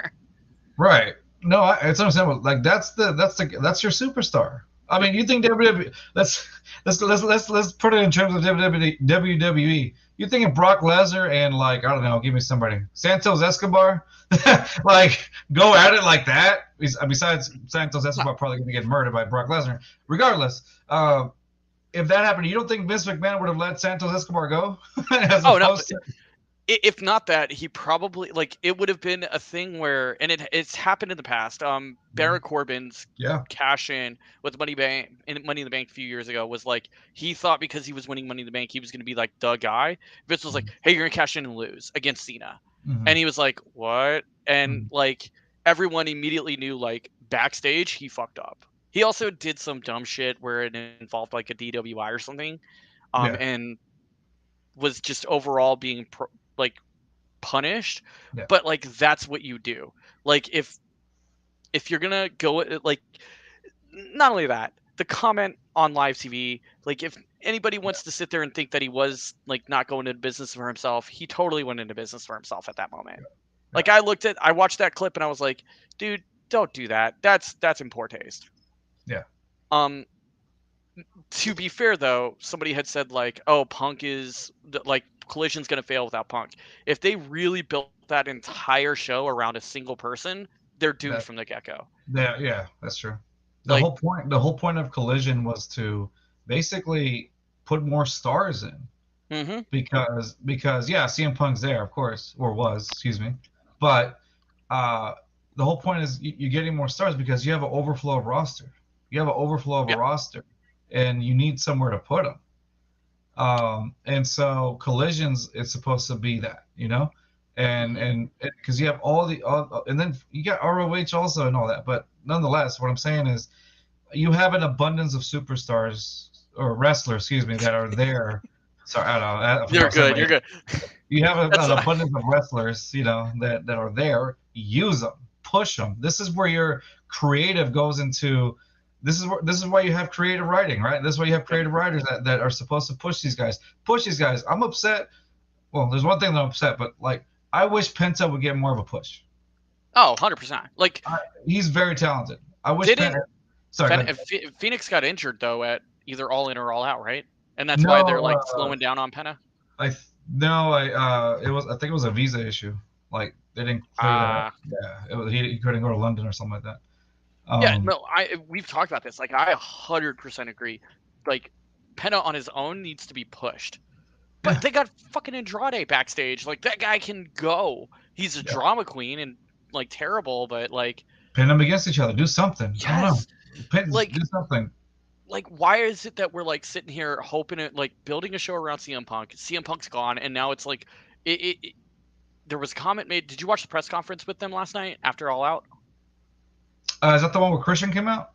Right. No, it's understandable. Like that's your superstar. I Yep. mean, you think WWE? Let's put it in terms of WWE. You think of Brock Lesnar and, like, I don't know, give me somebody, Santos Escobar, like, go at it like that. Besides, Santos Escobar probably going to get murdered by Brock Lesnar. Regardless, if that happened, you don't think Vince McMahon would have let Santos Escobar go as Oh, no. opposed to? If not that, he probably, like, it would have been a thing where, and it's happened in the past. Baron Corbin's Yeah. cash in with Money in the Bank a few years ago was like, he thought because he was winning Money in the Bank, he was going to be like the guy. Vince was like, hey, you're gonna cash in and lose against Cena, Mm-hmm. and he was like, what? And Mm-hmm. like, everyone immediately knew, like, backstage he fucked up. He also did some dumb shit where it involved, like, a DWI or something, Yeah. and was just overall being like, punished. Yeah. But, like, that's what you do. Like, if you're gonna go, like, not only that, the comment on live TV, like, if anybody Yeah. wants to sit there and think that he was, like, not going into business for himself, he totally went into business for himself at that moment. Yeah. Like, I watched that clip and I was like, dude, don't do that. That's in poor taste. Yeah. Um, to be fair though, somebody had said, like, oh, Punk is like, Collision's gonna fail without Punk. If they really built that entire show around a single person, they're doomed That from the get-go. Yeah, that's true. Like, The whole point of Collision was to basically put more stars in, mm-hmm. because yeah, CM Punk's there, of course, or was, excuse me, but uh, the whole point is you're getting more stars because you have an overflow of roster. You have an overflow of a Yeah. roster, and you need somewhere to put them. And so Collisions is supposed to be that, and because you have and then you got ROH also and all that, but nonetheless, what I'm saying is you have an abundance of superstars or wrestlers, excuse me, that are there. Sorry, I don't know. I You're forgot good. somebody. You're good. You have That's an abundance of wrestlers, that are there. Use them, push them. This is where your creative goes into. This is why you have creative writing, right? This is why you have yep. creative writers that are supposed to push these guys. Push these guys. I'm upset. Well, there's one thing that I'm upset, but, like, I wish Penta would get more of a push. Oh, 100%. Like, He's very talented. I wish didn't Penta. Sorry, go ahead. Phoenix got injured though at either All In or All Out, right? And that's why they're, No, like, slowing down on Penta. I think it was a visa issue. Like, they didn't clear that up. Yeah, he couldn't go to London or something like that. Yeah, no, we've talked about this. Like, I 100% agree. Like, Penta on his own needs to be pushed. But Yeah. they got fucking Andrade backstage. Like, that guy can go. He's a drama queen and, like, terrible, but, like, Pin them against each other. Do something. yes. I don't know. Like, Do something. Like, why is it that we're, like, sitting here hoping it, like, building a show around CM Punk? CM Punk's gone, and now it's like, there was a comment made. Did you watch the press conference with them last night after All Out? Is that the one where Christian came out?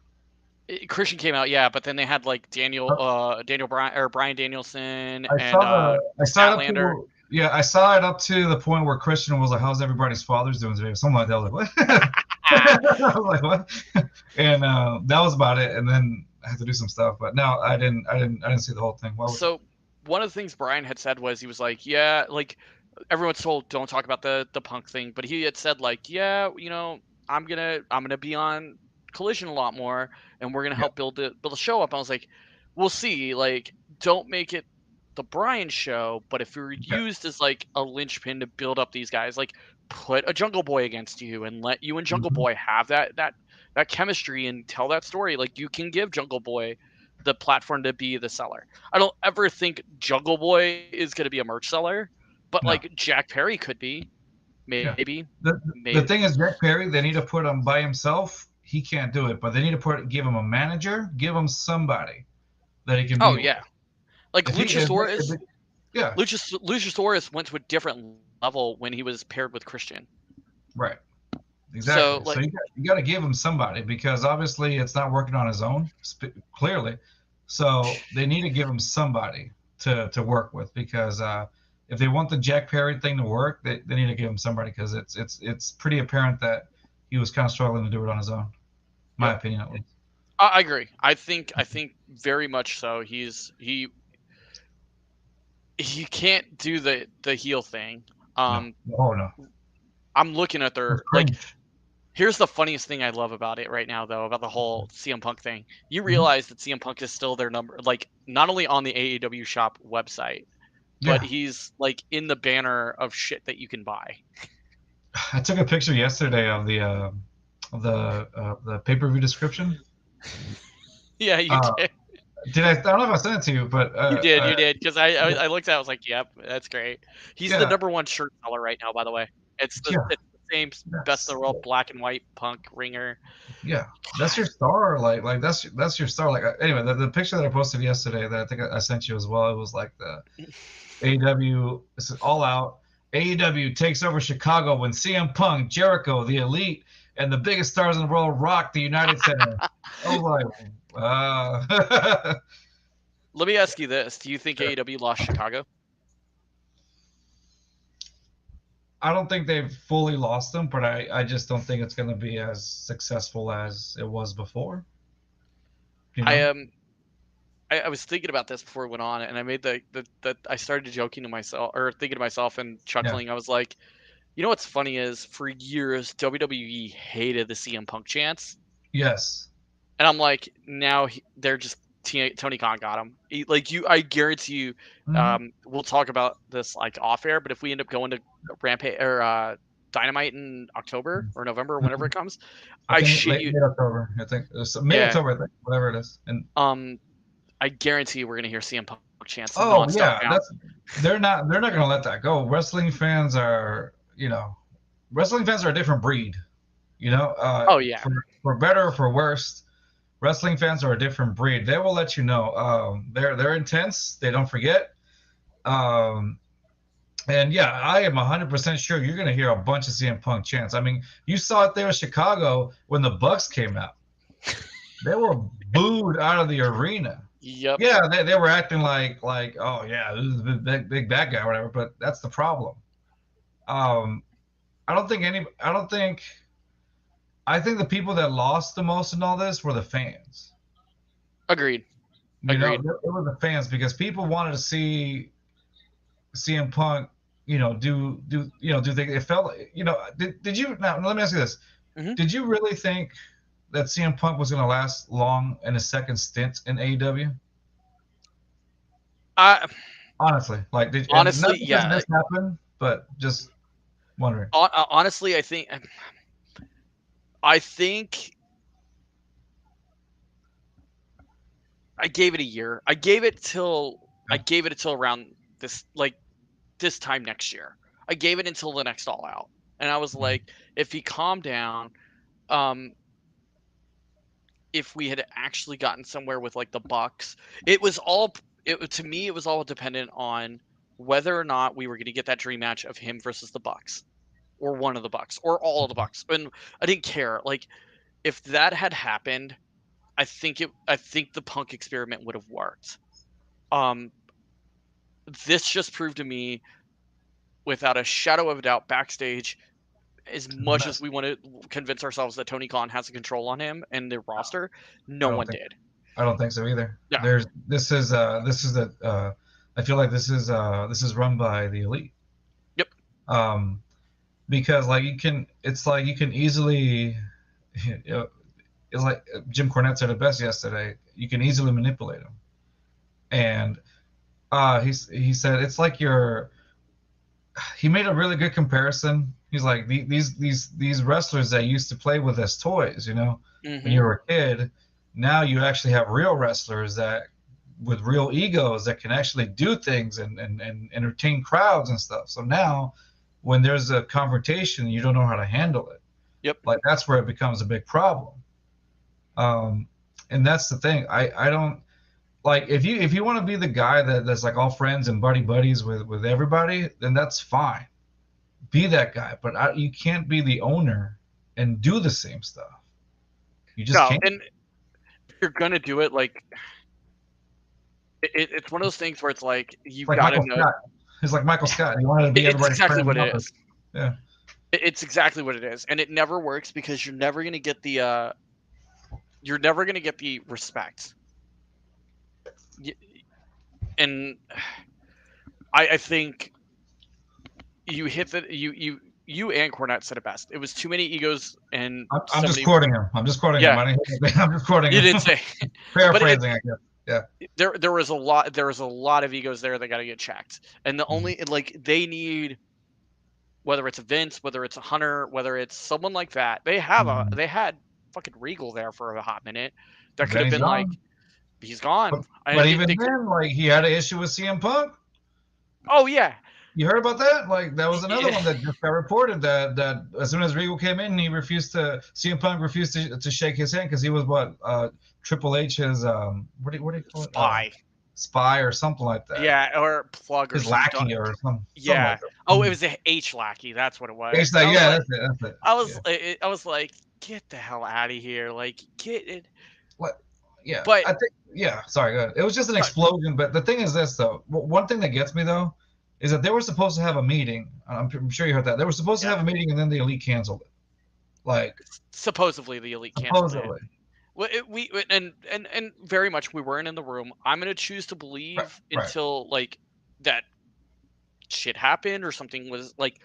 Christian came out, yeah, but then they had like Daniel Bryan or Brian Danielson I and saw I saw it up Statlander. to yeah, I saw it up to the point where Christian was like, "How's everybody's fathers doing today?" Something like that. I was like, "What?" I was like, "What?" And that was about it. And then I had to do some stuff, but no, I didn't see the whole thing. What was it? So one of the things Brian had said was he was like, yeah, like everyone's told don't talk about the Punk thing, but he had said like, yeah, I'm gonna be on Collision a lot more, and we're gonna Yeah, help build the show up. I was like, we'll see. Like, don't make it the Brian show, but if you're yeah, used as like a linchpin to build up these guys, like put a Jungle Boy against you and let you and Jungle mhm, Boy have that chemistry and tell that story. Like you can give Jungle Boy the platform to be the seller. I don't ever think Jungle Boy is going to be a merch seller, but no, like Jack Perry could be, yeah. maybe, The maybe. thing is, Jack Perry, they need to put him by himself. He can't do it, but they need to give him a manager, give him somebody that he can Oh be with. yeah, like If Luchasaurus. they yeah, Luchasaurus went to a different level when he was paired with Christian. right. So Exactly. So like, you got to give him somebody because obviously it's not working on his own, clearly. So they need to give him somebody to work with because if they want the Jack Perry thing to work, they need to give him somebody because it's pretty apparent that he was kind of struggling to do it on his own. My yep, opinion at least. I agree. I think very much so. He can't do the heel thing. No. Um, Oh no. I'm looking at That's their like. cringe. Here's the funniest thing I love about it right now, though, about the whole CM Punk thing. You Hmm. realize that CM Punk is still their number, like not only on the AEW shop website, but Yeah. he's like in the banner of shit that you can buy. I took a picture yesterday of the pay-per-view description. Yeah, you Uh, did. I don't know if I sent it to you, but You did, because I looked at it, I was like, yep, that's great. He's the yeah, number one shirt seller right now, by the way. yeah, It's the same best in that's the world black and white Punk ringer. yeah, that's your star. Like that's your star. Like anyway, the picture that I posted yesterday that I think I sent you as well. It was like the AEW. This is all out. AEW takes over Chicago when CM Punk, Jericho, the Elite, and the biggest stars in the world rock the United Center. I was like, Let me ask you this: do you think AEW lost Chicago? I don't think they've fully lost them, but I just don't think it's going to be as successful as it was before. You I know? am. I was thinking about this before we went on, and I made the I started joking to myself or thinking to myself and Yeah. chuckling. I was like, you know what's funny is for years WWE hated the CM Punk chants, Yes. and I'm like, now they're just Tony Khan got him. Like you, I guarantee you, Hmm. we'll talk about this like off air. But if we end up going to Rampage or Dynamite in October or November, whenever it comes, I I think shit you, late October. I think it's mid yeah. October. I think whatever it is. And Um, I guarantee you we're gonna hear CM Punk chants oh nonstop yeah, now. that's they're not going to let that go. Wrestling fans are a different breed. You know, Oh yeah. for better or for worse, wrestling fans are a different breed. They will let you know. They're intense. They don't forget. Um, And yeah, I am 100% sure you're going to hear a bunch of CM Punk chants. I mean, you saw it there in Chicago when the Bucks came out. They were booed out of the arena. Yep. Yeah, they were acting like oh yeah, this is the big bad guy or whatever. But that's the problem. Um, I don't think. I think the people that lost the most in all this were the fans. Agreed. You know, Agreed. it were the fans because people wanted to see CM Punk, do things. It felt, did you now? Let me ask you this: Hmm. did you really think that CM Punk was going to last long in his second stint in AEW? I Honestly, and not honestly, because yeah. this happened, but just wondering. Honestly, I think I gave it a year. I Yeah. gave it till around this time next year. I gave it until the next All Out, and I was Mhm. like, if he calmed down, um, if we had actually gotten somewhere with like the Bucks, it was all to me. It was all dependent on whether or not we were going to get that dream match of him versus the Bucks, or one of the Bucks, or all of the Bucks. And I didn't care. Like if that had happened, I think the Punk experiment would have worked. This just proved to me, without a shadow of a doubt, backstage, as much as we want to convince ourselves that Tony Khan has a control on him and the roster, no one did. I don't think so either. Yeah. This is I feel like this is run by the elite. Yep. Because like it's like you can easily, it's like Jim Cornette said it best yesterday. You can easily manipulate them, and he said it's like he made a really good comparison. He's like these wrestlers that used to play with as toys, when you were a kid. Now you actually have real wrestlers that with real egos that can actually do things and entertain crowds and stuff. So now when there's a confrontation, you don't know how to handle it. Yep. Like that's where it becomes a big problem. And that's the thing. I don't like if you want to be the guy that's like all friends and buddies with everybody, then that's fine. Be that guy, but you can't be the owner and do the same stuff. You just can't. And if you're gonna do it, like it's one of those things where it's like you've got to know. It's like Michael Scott. You wanted to be everybody's exactly friend. What it is. Yeah. It's exactly what it is, and it never works because you're never gonna get the respect. And I think you hit that you and Cornette said it best. It was too many egos, and I'm just quoting him. I'm just quoting him. I'm just quoting him. You didn't say. Paraphrasing, I guess. Yeah. There was a lot of egos there that got to get checked, and the only like they need, whether it's a Vince, whether it's a Hunter, whether it's someone like that, they had fucking Regal there for a hot minute. That could have been like, he's gone. But even then, like he had an issue with CM Punk. Oh yeah. You heard about that? Like that was another one that just got reported that as soon as Regal came in, CM Punk refused to shake his hand because he was Triple H's what do you call it? Spy or something like that. Yeah, or plug or his lackey or something. Yeah. Like that. Oh, it was a H lackey. That's what it was. H lackey. Yeah, that's it. I was like, get the hell out of here! Like, get it. What? Yeah. But I think. Yeah. Sorry. Go ahead. It was just an explosion. But the thing is this though. One thing that gets me though is that they were supposed to have a meeting. I'm sure you heard that. They were supposed to have a meeting and then the elite canceled it. Like supposedly the elite canceled it. Well, we very much we weren't in the room. I'm gonna choose to believe until like that shit happened or something was like,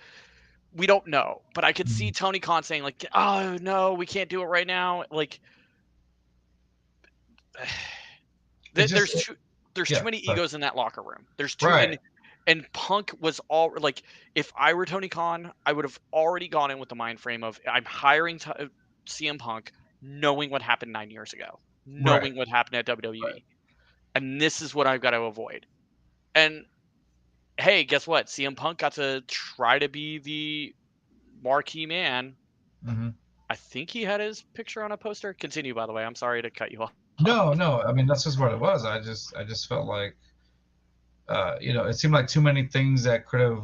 we don't know. But I could see Tony Khan saying like, "Oh no, we can't do it right now." Like, there's too many egos in that locker room. There's too many. And Punk was all like, if I were Tony Khan, I would have already gone in with the mind frame of I'm hiring CM Punk, knowing what happened 9 years ago, knowing what happened at WWE, and this is what I've got to avoid. And hey, guess what? CM Punk got to try to be the marquee man. Mm-hmm. I think he had his picture on a poster. Continue, by the way. I'm sorry to cut you off. No. I mean, that's just what it was. I just felt like. It seemed like too many things that could have,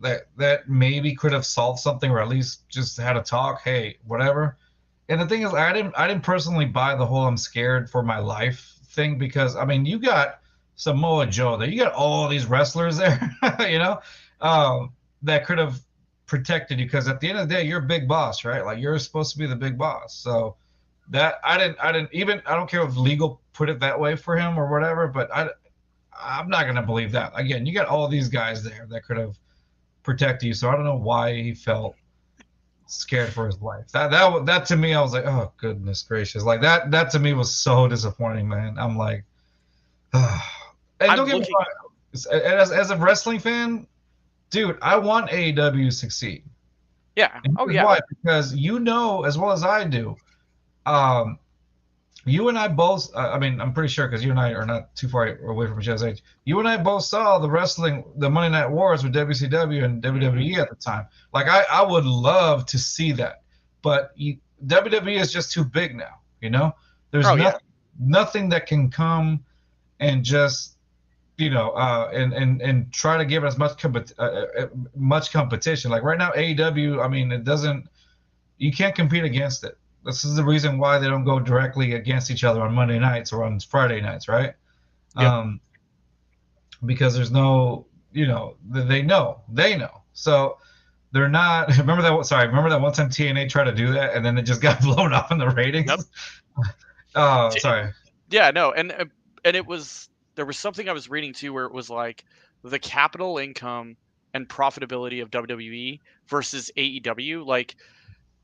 that maybe could have solved something, or at least just had a talk. Hey, whatever. And the thing is, I didn't personally buy the whole "I'm scared for my life" thing because I mean, you got Samoa Joe there, you got all these wrestlers there, that could have protected you because at the end of the day, you're a big boss, right? Like you're supposed to be the big boss. So that I don't care if legal put it that way for him or whatever, but I'm not going to believe that. Again, you got all these guys there that could have protected you. So I don't know why he felt scared for his life. That to me, I was like, oh, goodness gracious. Like that to me was so disappointing, man. I'm like, oh. And don't get me wrong, as a wrestling fan, dude, I want AEW to succeed. Yeah. Why? Because as well as I do, you and I both, I'm pretty sure because you and I are not too far away from each other's age. You and I both saw the Monday Night Wars with WCW and WWE at the time. Like, I would love to see that. But WWE is just too big now, There's nothing that can come and just, and try to give it as much competition. Like right now, AEW, you can't compete against it. This is the reason why they don't go directly against each other on Monday nights or on Friday nights, right? Yep. Um, because there's no, they know. So they're not. Remember that? Sorry, remember that one time TNA tried to do that and then it just got blown up in the Yep. ratings. Oh, sorry. Yeah, no, and it was there was something I was reading too where it was like the capital income and profitability of WWE versus AEW, like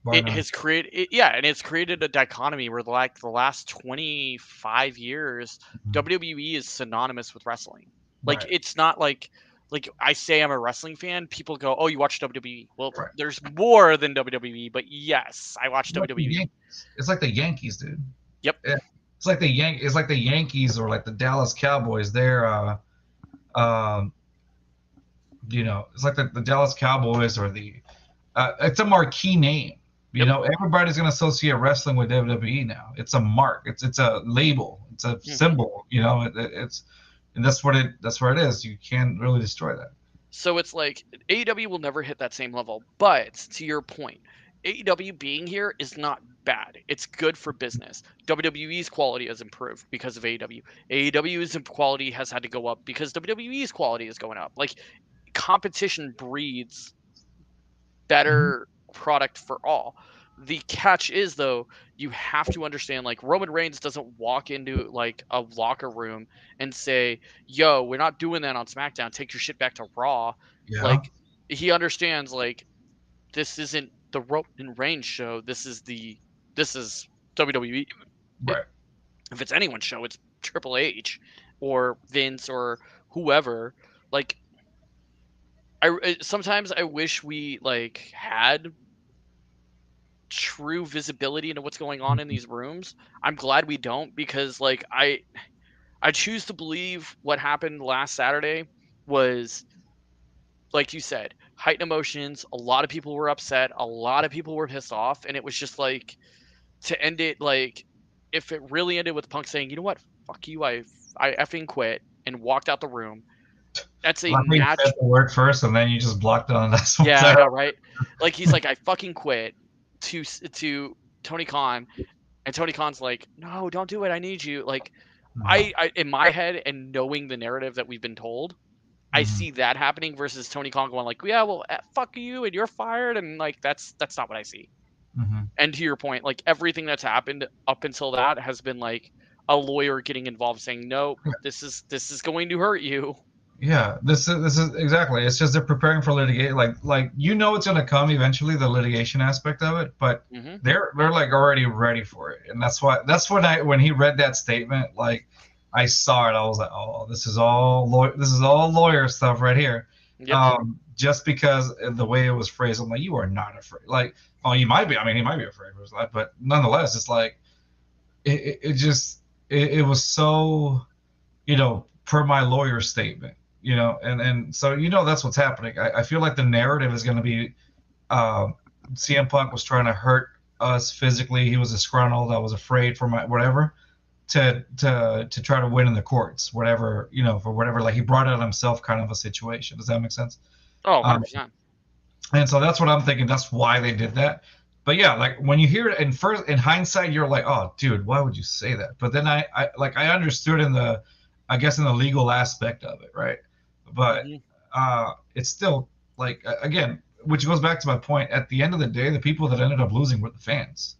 Why it not? has created yeah, and it's created a dichotomy where like the last 25 years Mhm. WWE is synonymous with wrestling. Like Right. it's not like I say I'm a wrestling fan, people go, "Oh, you watch WWE." Well, Right. there's more than WWE, but yes, I watch Like the WWE. Yankees. It's like the Yankees, dude. Yep. Yeah. It's like the Yankees or like the Dallas Cowboys. Um, it's like the Dallas Cowboys or the it's a marquee name. Yep. Everybody's going to associate wrestling with WWE now. It's a mark. It's a label. It's a Mhm. symbol. It's and that's where it is. You can't really destroy that. So it's like AEW will never hit that same level. But to your point, AEW being here is not bad. It's good for business. WWE's quality has improved because of AEW. AEW's quality has had to go up because WWE's quality is going up. Like competition breeds Hmm. better product for all. The catch is though, you have to understand like Roman Reigns doesn't walk into like a locker room and say, "Yo, we're not doing that on SmackDown. Take your shit back to Raw." Yeah. Like he understands like this isn't the Roman Reigns show. This is WWE. It, Right. if it's anyone's show, it's Triple H or Vince or whoever. Like sometimes I wish we like had true visibility into what's going on in these rooms. I'm glad we don't because like I choose to believe what happened last Saturday was like you said, heightened emotions, a lot of people were upset, a lot of people were pissed off and it was just like to end it like if it really ended with Punk saying, "You know what? Fuck you. I effing quit." And walked out the room. That's I a like how you said match. the word first and then you just blocked on that's what Yeah, I that. know, right? Like he's like, "I fucking quit." To Tony Khan, and Tony Khan's like, "No, don't do it. I need you." Like, I in my head and knowing the narrative that we've been told, I Mm-hmm. see that happening versus Tony Khan going like, "Yeah, well, fuck you, and you're fired," and like that's not what I see. Mm-hmm. And to your point, like everything that's happened up until that has been like a lawyer getting involved, saying, "No, this is going to hurt you." Yeah, this is exactly. It's just they're preparing for litigation. Like it's gonna come eventually, the litigation aspect of it, but Hmm. they're like already ready for it, and that's when he read that statement, like I saw it, I was like, oh, this is all lawyer stuff right here. Yep. Just because of the way it was phrased, I'm like, you are not afraid. Like, oh, you might be. I mean, he might be afraid of his life, but nonetheless, it's like it just it was so per my lawyer's statement, and so that's what's happening. I feel like the narrative is going to be uh, CM Punk was trying to hurt us physically. He was disgruntled. I was afraid for my whatever to try to win in the courts, whatever for whatever. Like he brought it on himself, kind of a situation. Does that make sense? Oh, Um, 100%. and so that's what I'm thinking. That's why they did that. But yeah, like when you hear it in hindsight, you're like, oh, dude, why would you say that? But then I understood I guess in the legal aspect of it, right? But Hmm. it's still like again, which goes back to my point. At the end of the day, the people that ended up losing were the fans.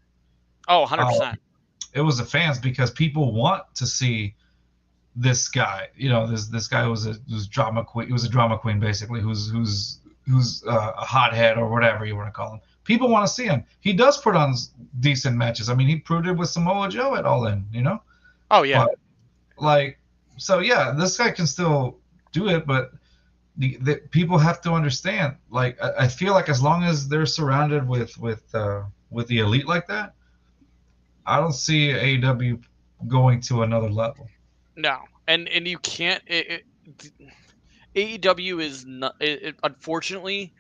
Oh, Uh, 100%. it was the fans because people want to see this guy. This guy was drama queen. He was a drama queen basically, who's a hothead or whatever you want to call him. People want to see him. He does put on decent matches. I mean, he proved it with Samoa Joe at All In. Oh yeah. But like, so yeah, this guy can still do it, but the people have to understand. Like, I feel like as long as they're surrounded with the elite like that, I don't see AEW going to another level. No. And you can't AEW is not unfortunately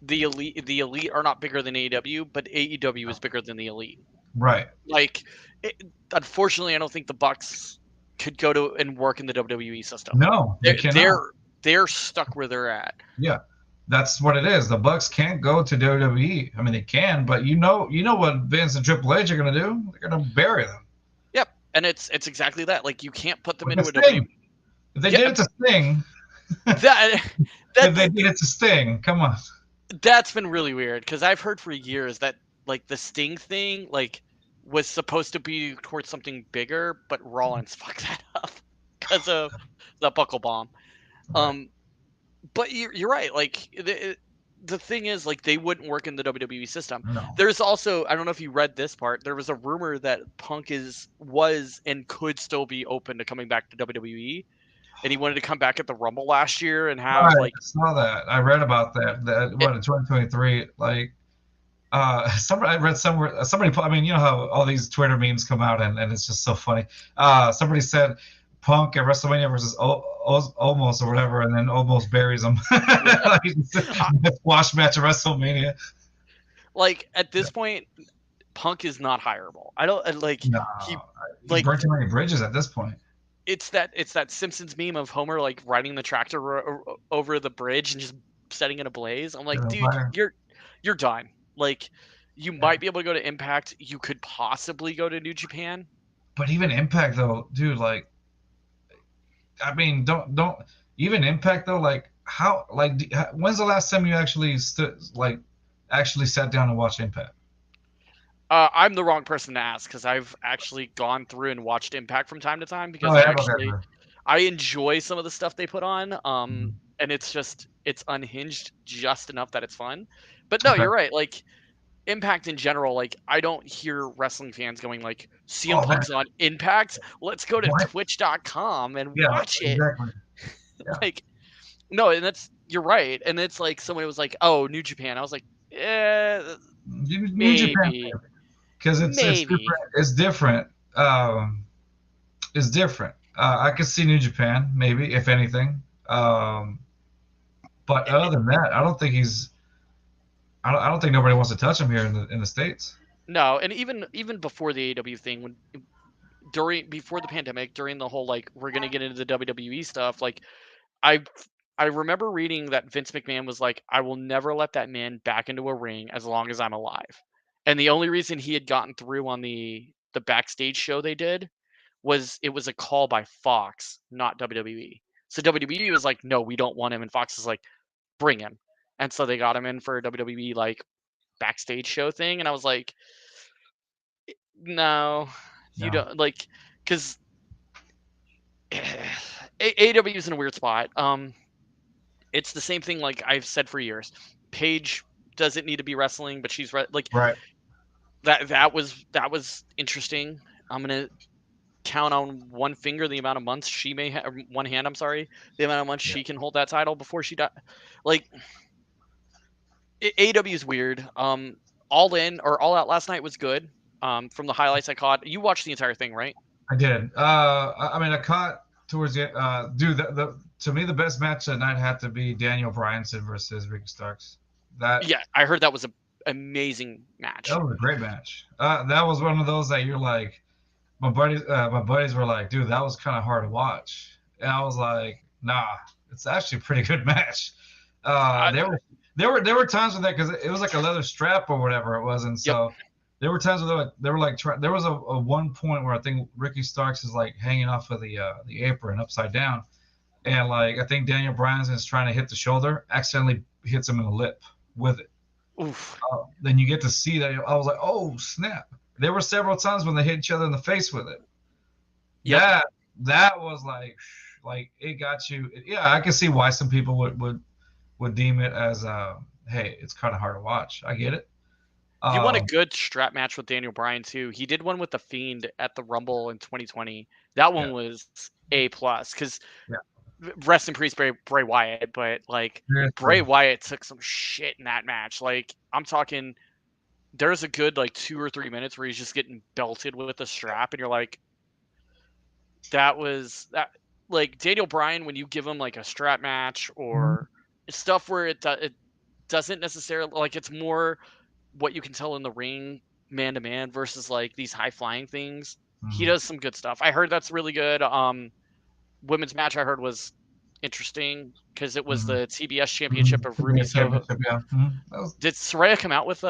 the elite are not bigger than AEW, but AEW is bigger than the elite. Right. Like it, unfortunately I don't think the Bucks could go to and work in the WWE system. No, they They're cannot. they're they're stuck where they're at. Yeah. That's what it is. The Bucks can't go to WWE. I mean, they can, but you know what Vince and Triple H are gonna do? They're gonna bury them Yep, and it's exactly that. Like you can't put them with the into a WWE. Sting. If they Yeah, did it to Sting, that if they that did it to Sting, come on. that's been really weird because I've heard for years that like the Sting thing like was supposed to be towards something bigger, but Rollins fucked that up because of the buckle bomb. Right. Um, but you're right. Like the thing is, like they wouldn't work in the WWE system. No. There's also I don't know if you read this part. There was a rumor that Punk was and could still be open to coming back to WWE, and he wanted to come back at the Rumble last year and have Right. like I saw that. I read about that. That it, what in 2023, like somebody I read somewhere somebody I mean, you know how all these Twitter memes come out and it's just so funny. Somebody said Punk at WrestleMania versus Almost or whatever, and then Almost buries him. Like, the squash match at WrestleMania. like at this point, Punk is not hireable. I don't like No, he he's like burnt too many bridges at this point. it's that Simpsons meme of Homer like riding the tractor over the bridge and just setting it ablaze. I'm like, Set on dude, fire. you're done. Like, you Yeah. might be able to go to Impact. You could possibly go to New Japan. But even Impact though, dude, like I mean, don't even Impact though. Like how? Like when's the last time you actually stood like actually sat down and watched Impact? I'm the wrong person to ask because I've actually gone through and watched Impact from time to time Oh because yeah, okay. I enjoy some of the stuff they put on. Mhm. And it's unhinged just enough that it's fun. But no, Okay. you're right. Like Impact in general, like I don't hear wrestling fans going like CM Oh man, Punk's on Impact. Let's go to what? twitch.com and Yeah, watch it. exactly. Yeah, Like no, and that's you're right. And it's like someone was like, "Oh, New Japan." I was like, "Eh, New Japan maybe. because it's Maybe." different. It's different. It's different. I could see New Japan maybe if anything. But Eh, other than that, I don't think he's. I don't think nobody wants to touch him here in the states. no, and even before the AEW thing when during before the pandemic, during the whole like we're going to get into the WWE stuff, like I I remember reading that Vince McMahon was like, "I will never let that man back into a ring as long as I'm alive." And the only reason he had gotten through on the backstage show they did was it was a call by Fox, not WWE. So WWE was like, "No, we don't want him," and Fox is like, "Bring him." And so they got him in for a WWE like backstage show thing, and I was like, "No, you No. don't like," because AEW is in a weird spot. It's the same thing like I've said for years. Paige doesn't need to be wrestling, but she's like Right. that was interesting. I'm gonna count on one finger the amount of months she may have, one hand. I'm sorry, the amount of months Yeah. she can hold that title before she dies. Like AEW is weird. All in or all out last night was good. From the highlights I caught, you watched the entire thing, right? I did. I mean, I caught towards the dude. The to me the best match that night had to be Daniel Bryanson versus Ricky Starks. That Yeah, I heard that was a amazing that match. was a great match. That was one of those that you're like, my buddies were like, dude, that was kind of hard to watch, and I was like, nah, it's actually a pretty good match. Uh, I, there were there were times with that because it was like a leather strap or whatever it was, and yep, so there were times where they were like there was a one point where I think Ricky Starks is like hanging off of the apron upside down, and like I think Daniel Bryanson is trying to hit the shoulder, accidentally hits him in the lip with it. oof, Then you get to see that. I was like, oh snap! There were several times when they hit each other in the face with it. yep. That was like it got you. Yeah, I can see why some people would deem it as hey, it's kind of hard to watch. I get it. You want a Um, good strap match with Daniel Bryan too. He did one with the Fiend at the Rumble in 2020. That yeah, one was A plus because yeah, rest in peace Bray Wyatt, but like seriously. Bray Wyatt took some shit in that match. Like I'm talking, there's a good like 2 or 3 minutes where he's just getting belted with a strap, and you're like, that was that. Like Daniel Bryan, when you give him like a strap match Mhm, or stuff where it doesn't necessarily like it's more what you can tell in the ring man to man versus like these high flying things. He mhm. does some good stuff. I heard that's really good. Women's match I heard was interesting because it was Mm-hmm. the TBS championship of Ruby Soho. Championship, yeah. Mm-hmm. Did Soraya come out with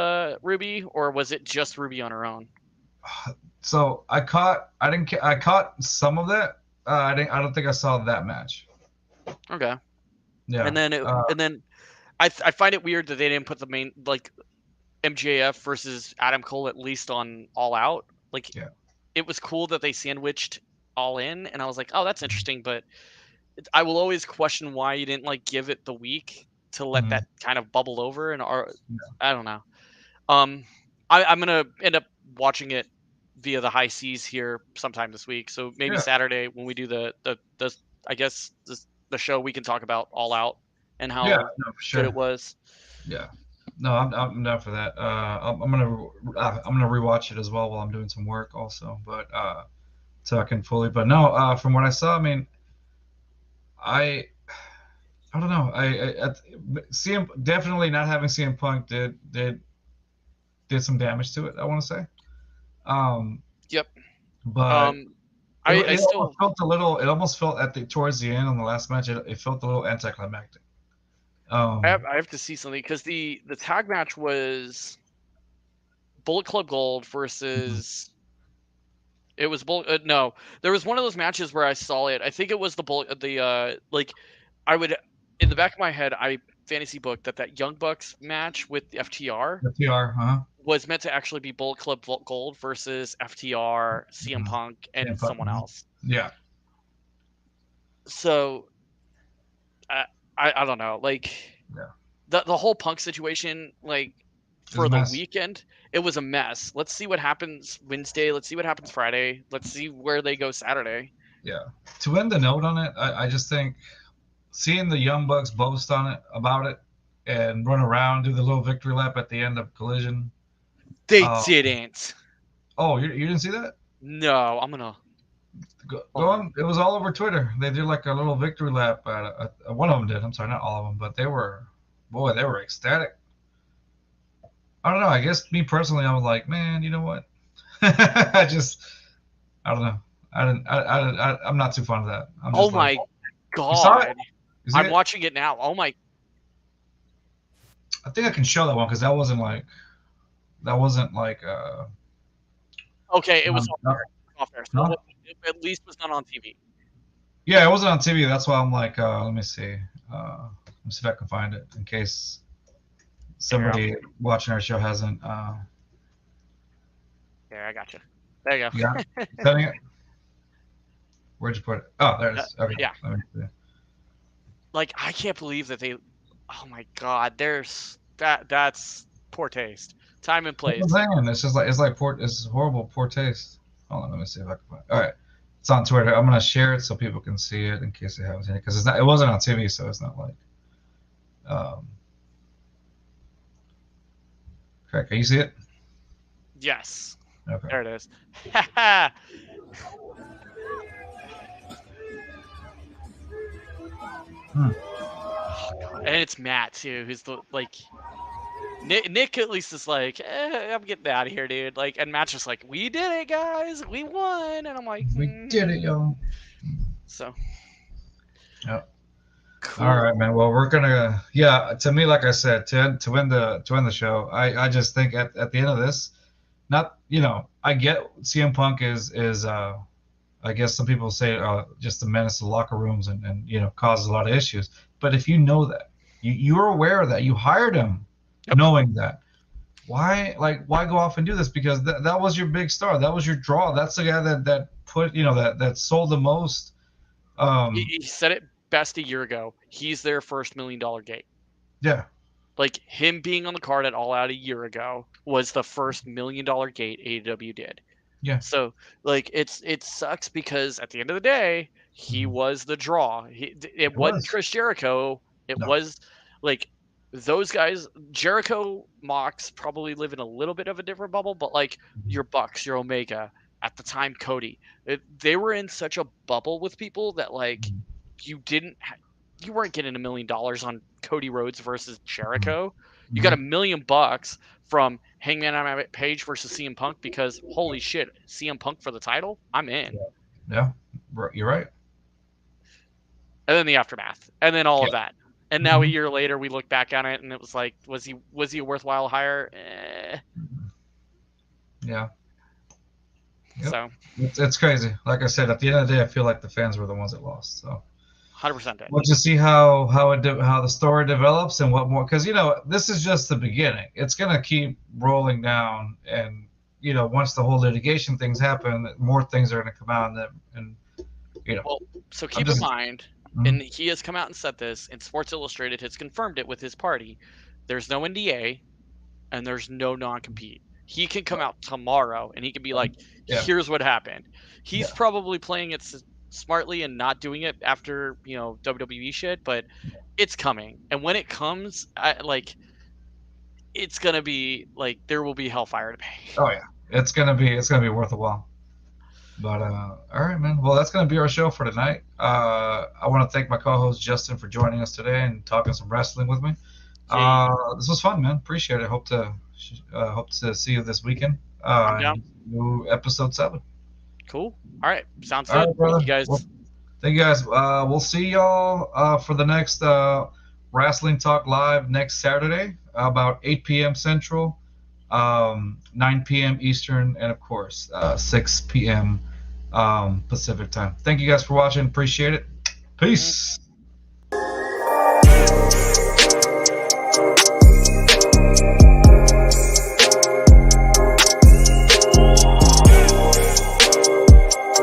Ruby, or was it just Ruby on her own? So I caught some of that. I don't think I saw that match. Okay. Yeah. And then I find it weird that they didn't put the main like MJF versus Adam Cole at least on All Out. Like Yeah. it was cool that they sandwiched All In, and I was like, oh, that's interesting. But I will always question why you didn't like give it the week to let Mm-hmm. that kind of bubble over. And Yeah. I don't know. Um, I'm gonna end up watching it via the high seas here sometime this week. So maybe Yeah. Saturday when we do the I guess the show, we can talk about All Out and Yeah. how No, for good it sure. was. Yeah. No, I'm down for that. I'm gonna rewatch it as well while I'm doing some work also, but so I can fully. But no, from what I saw, I mean, I I don't know. CM definitely not having CM Punk did some damage to it. I want to say, um, Yep. but Um, I it almost still felt a little. It almost felt at the towards the end on the last match. It felt a little anticlimactic. I have to see something because the tag match was Bullet Club Gold Mhm. versus it was Bullet. No, there was one of those matches where I saw it. I think it was the like I would in the back of my head I fantasy booked that Young Bucks match with FTR The PR, huh? was meant to actually be Bullet Club Gold versus FTR, CM Mhm. Punk, CM and Punk. someone else. Yeah, So I I don't know, like yeah. the whole Punk situation, like It was for a the mess. weekend, it was a mess. Let's see what happens Wednesday. Let's see what happens Friday. Let's see where they go Saturday. Yeah. To end the note on it, I just think seeing the Young Bucks boast on it about it and run around, do the little victory lap at the end of Collision. They Uh, didn't. oh, you didn't see that? No, I'm gonna Go hold on. on. It was all over Twitter. They did like a little victory lap. One of them did. I'm sorry, not all of them, but they were ecstatic. I don't know. I guess me personally, I was like, man, you know what? I just, I don't know. I didn't. I'm not too fond of that. I'm Oh just like, my you saw it? god. You see I'm it? watching it now. Oh my. I think I can show that one because that wasn't like Okay, it was not, off not, air. Off air. So not, it at least was not on TV. yeah, it wasn't on TV. That's why I'm like, let me see. Let me see if I can find it in case Here, somebody watching our show hasn't. here, I got you. There you You got it? go. Setting it? Where'd you put it? Oh, there it is. Okay. Yeah. Let me see. Like I can't believe that they. Oh my god. That's poor taste. Time and That's what place. I'm saying. It's like poor. It's horrible, poor taste. Hold on, let me see if I can find it. All right, it's on Twitter. I'm gonna share it so people can see it in case they haven't seen it because it wasn't on TV, so it's not like. Um, okay, can you see it? Yes. Okay. There it is. Haha. Hmm. And it's Matt too, who's the like Nick at least is like, I'm getting out of here, dude. Like, and Matt's just like, we did it, guys, we won, and I'm like, We did it, yo. so Yeah. All cool. right, man. Well, we're gonna. Yeah, to me, like I said, to end the show, I just think at the end of this, not I get CM Punk is I guess some people say just a menace to locker rooms and causes a lot of issues. But if you know that, you're aware of that, you hired him, Yep. knowing that. Why go off and do this? Because that was your big star. That was your draw. That's the guy that put that sold the most. He said it best a year ago. He's their first $1 million gate. Yeah, Like him being on the card at All Out a year ago was the first $1 million gate AEW did. yeah, So like it sucks because at the end of the day, he mhm. was the draw. It It wasn't was. Chris Jericho. It No. was like those guys. Jericho, Mox probably live in a little bit of a different bubble, but like Mhm. your Bucks, your Omega, at the time Cody, they were in such a bubble with people that like Mhm. you didn't. You weren't getting $1 million on Cody Rhodes versus Mhm. Jericho. You got Mhm. $1 million from Hangman Adam Page versus CM Punk because holy shit, CM Punk for the title? I'm in. Yeah, yeah, you're right. and then the aftermath, and then all Yeah. of that. And now a year later, we look back on it, and it was like, was he a worthwhile hire? Yeah. Yep. So It's crazy. Like I said, at the end of the day, I feel like the fans were the ones that lost. So 100% did. we'll just see how the story develops and what more, because this is just the beginning. It's gonna keep rolling down, and once the whole litigation things happen, more things are gonna come out, and Well, so I'm keep in just mind, mhm. and he has come out and said this, and Sports Illustrated has confirmed it with his party. There's no NDA and there's no non-compete. He can come out tomorrow and he can be like, Yeah, "Here's what happened." He's yeah. probably playing it smartly and not doing it after WWE shit, but it's coming. And when it comes, it's gonna be like there will be hellfire to pay. Oh yeah, it's gonna be worth a while. But all right, man. Well, that's gonna be our show for tonight. I want to thank my co-host Justin for joining us today and talking some wrestling with me. Yay. This was fun, man. Appreciate it. Hope to see you this weekend. I'm down. New episode 7. Cool. All right. Sounds All good. right, Thank brother. you guys. Well, thank you guys. We'll see y'all for the next Wrestling Talk Live next Saturday, about 8 p.m. Central, 9 p.m. Eastern, and of course 6 p.m. Pacific time. Thank you guys for watching. Appreciate it. Mhm. Peace.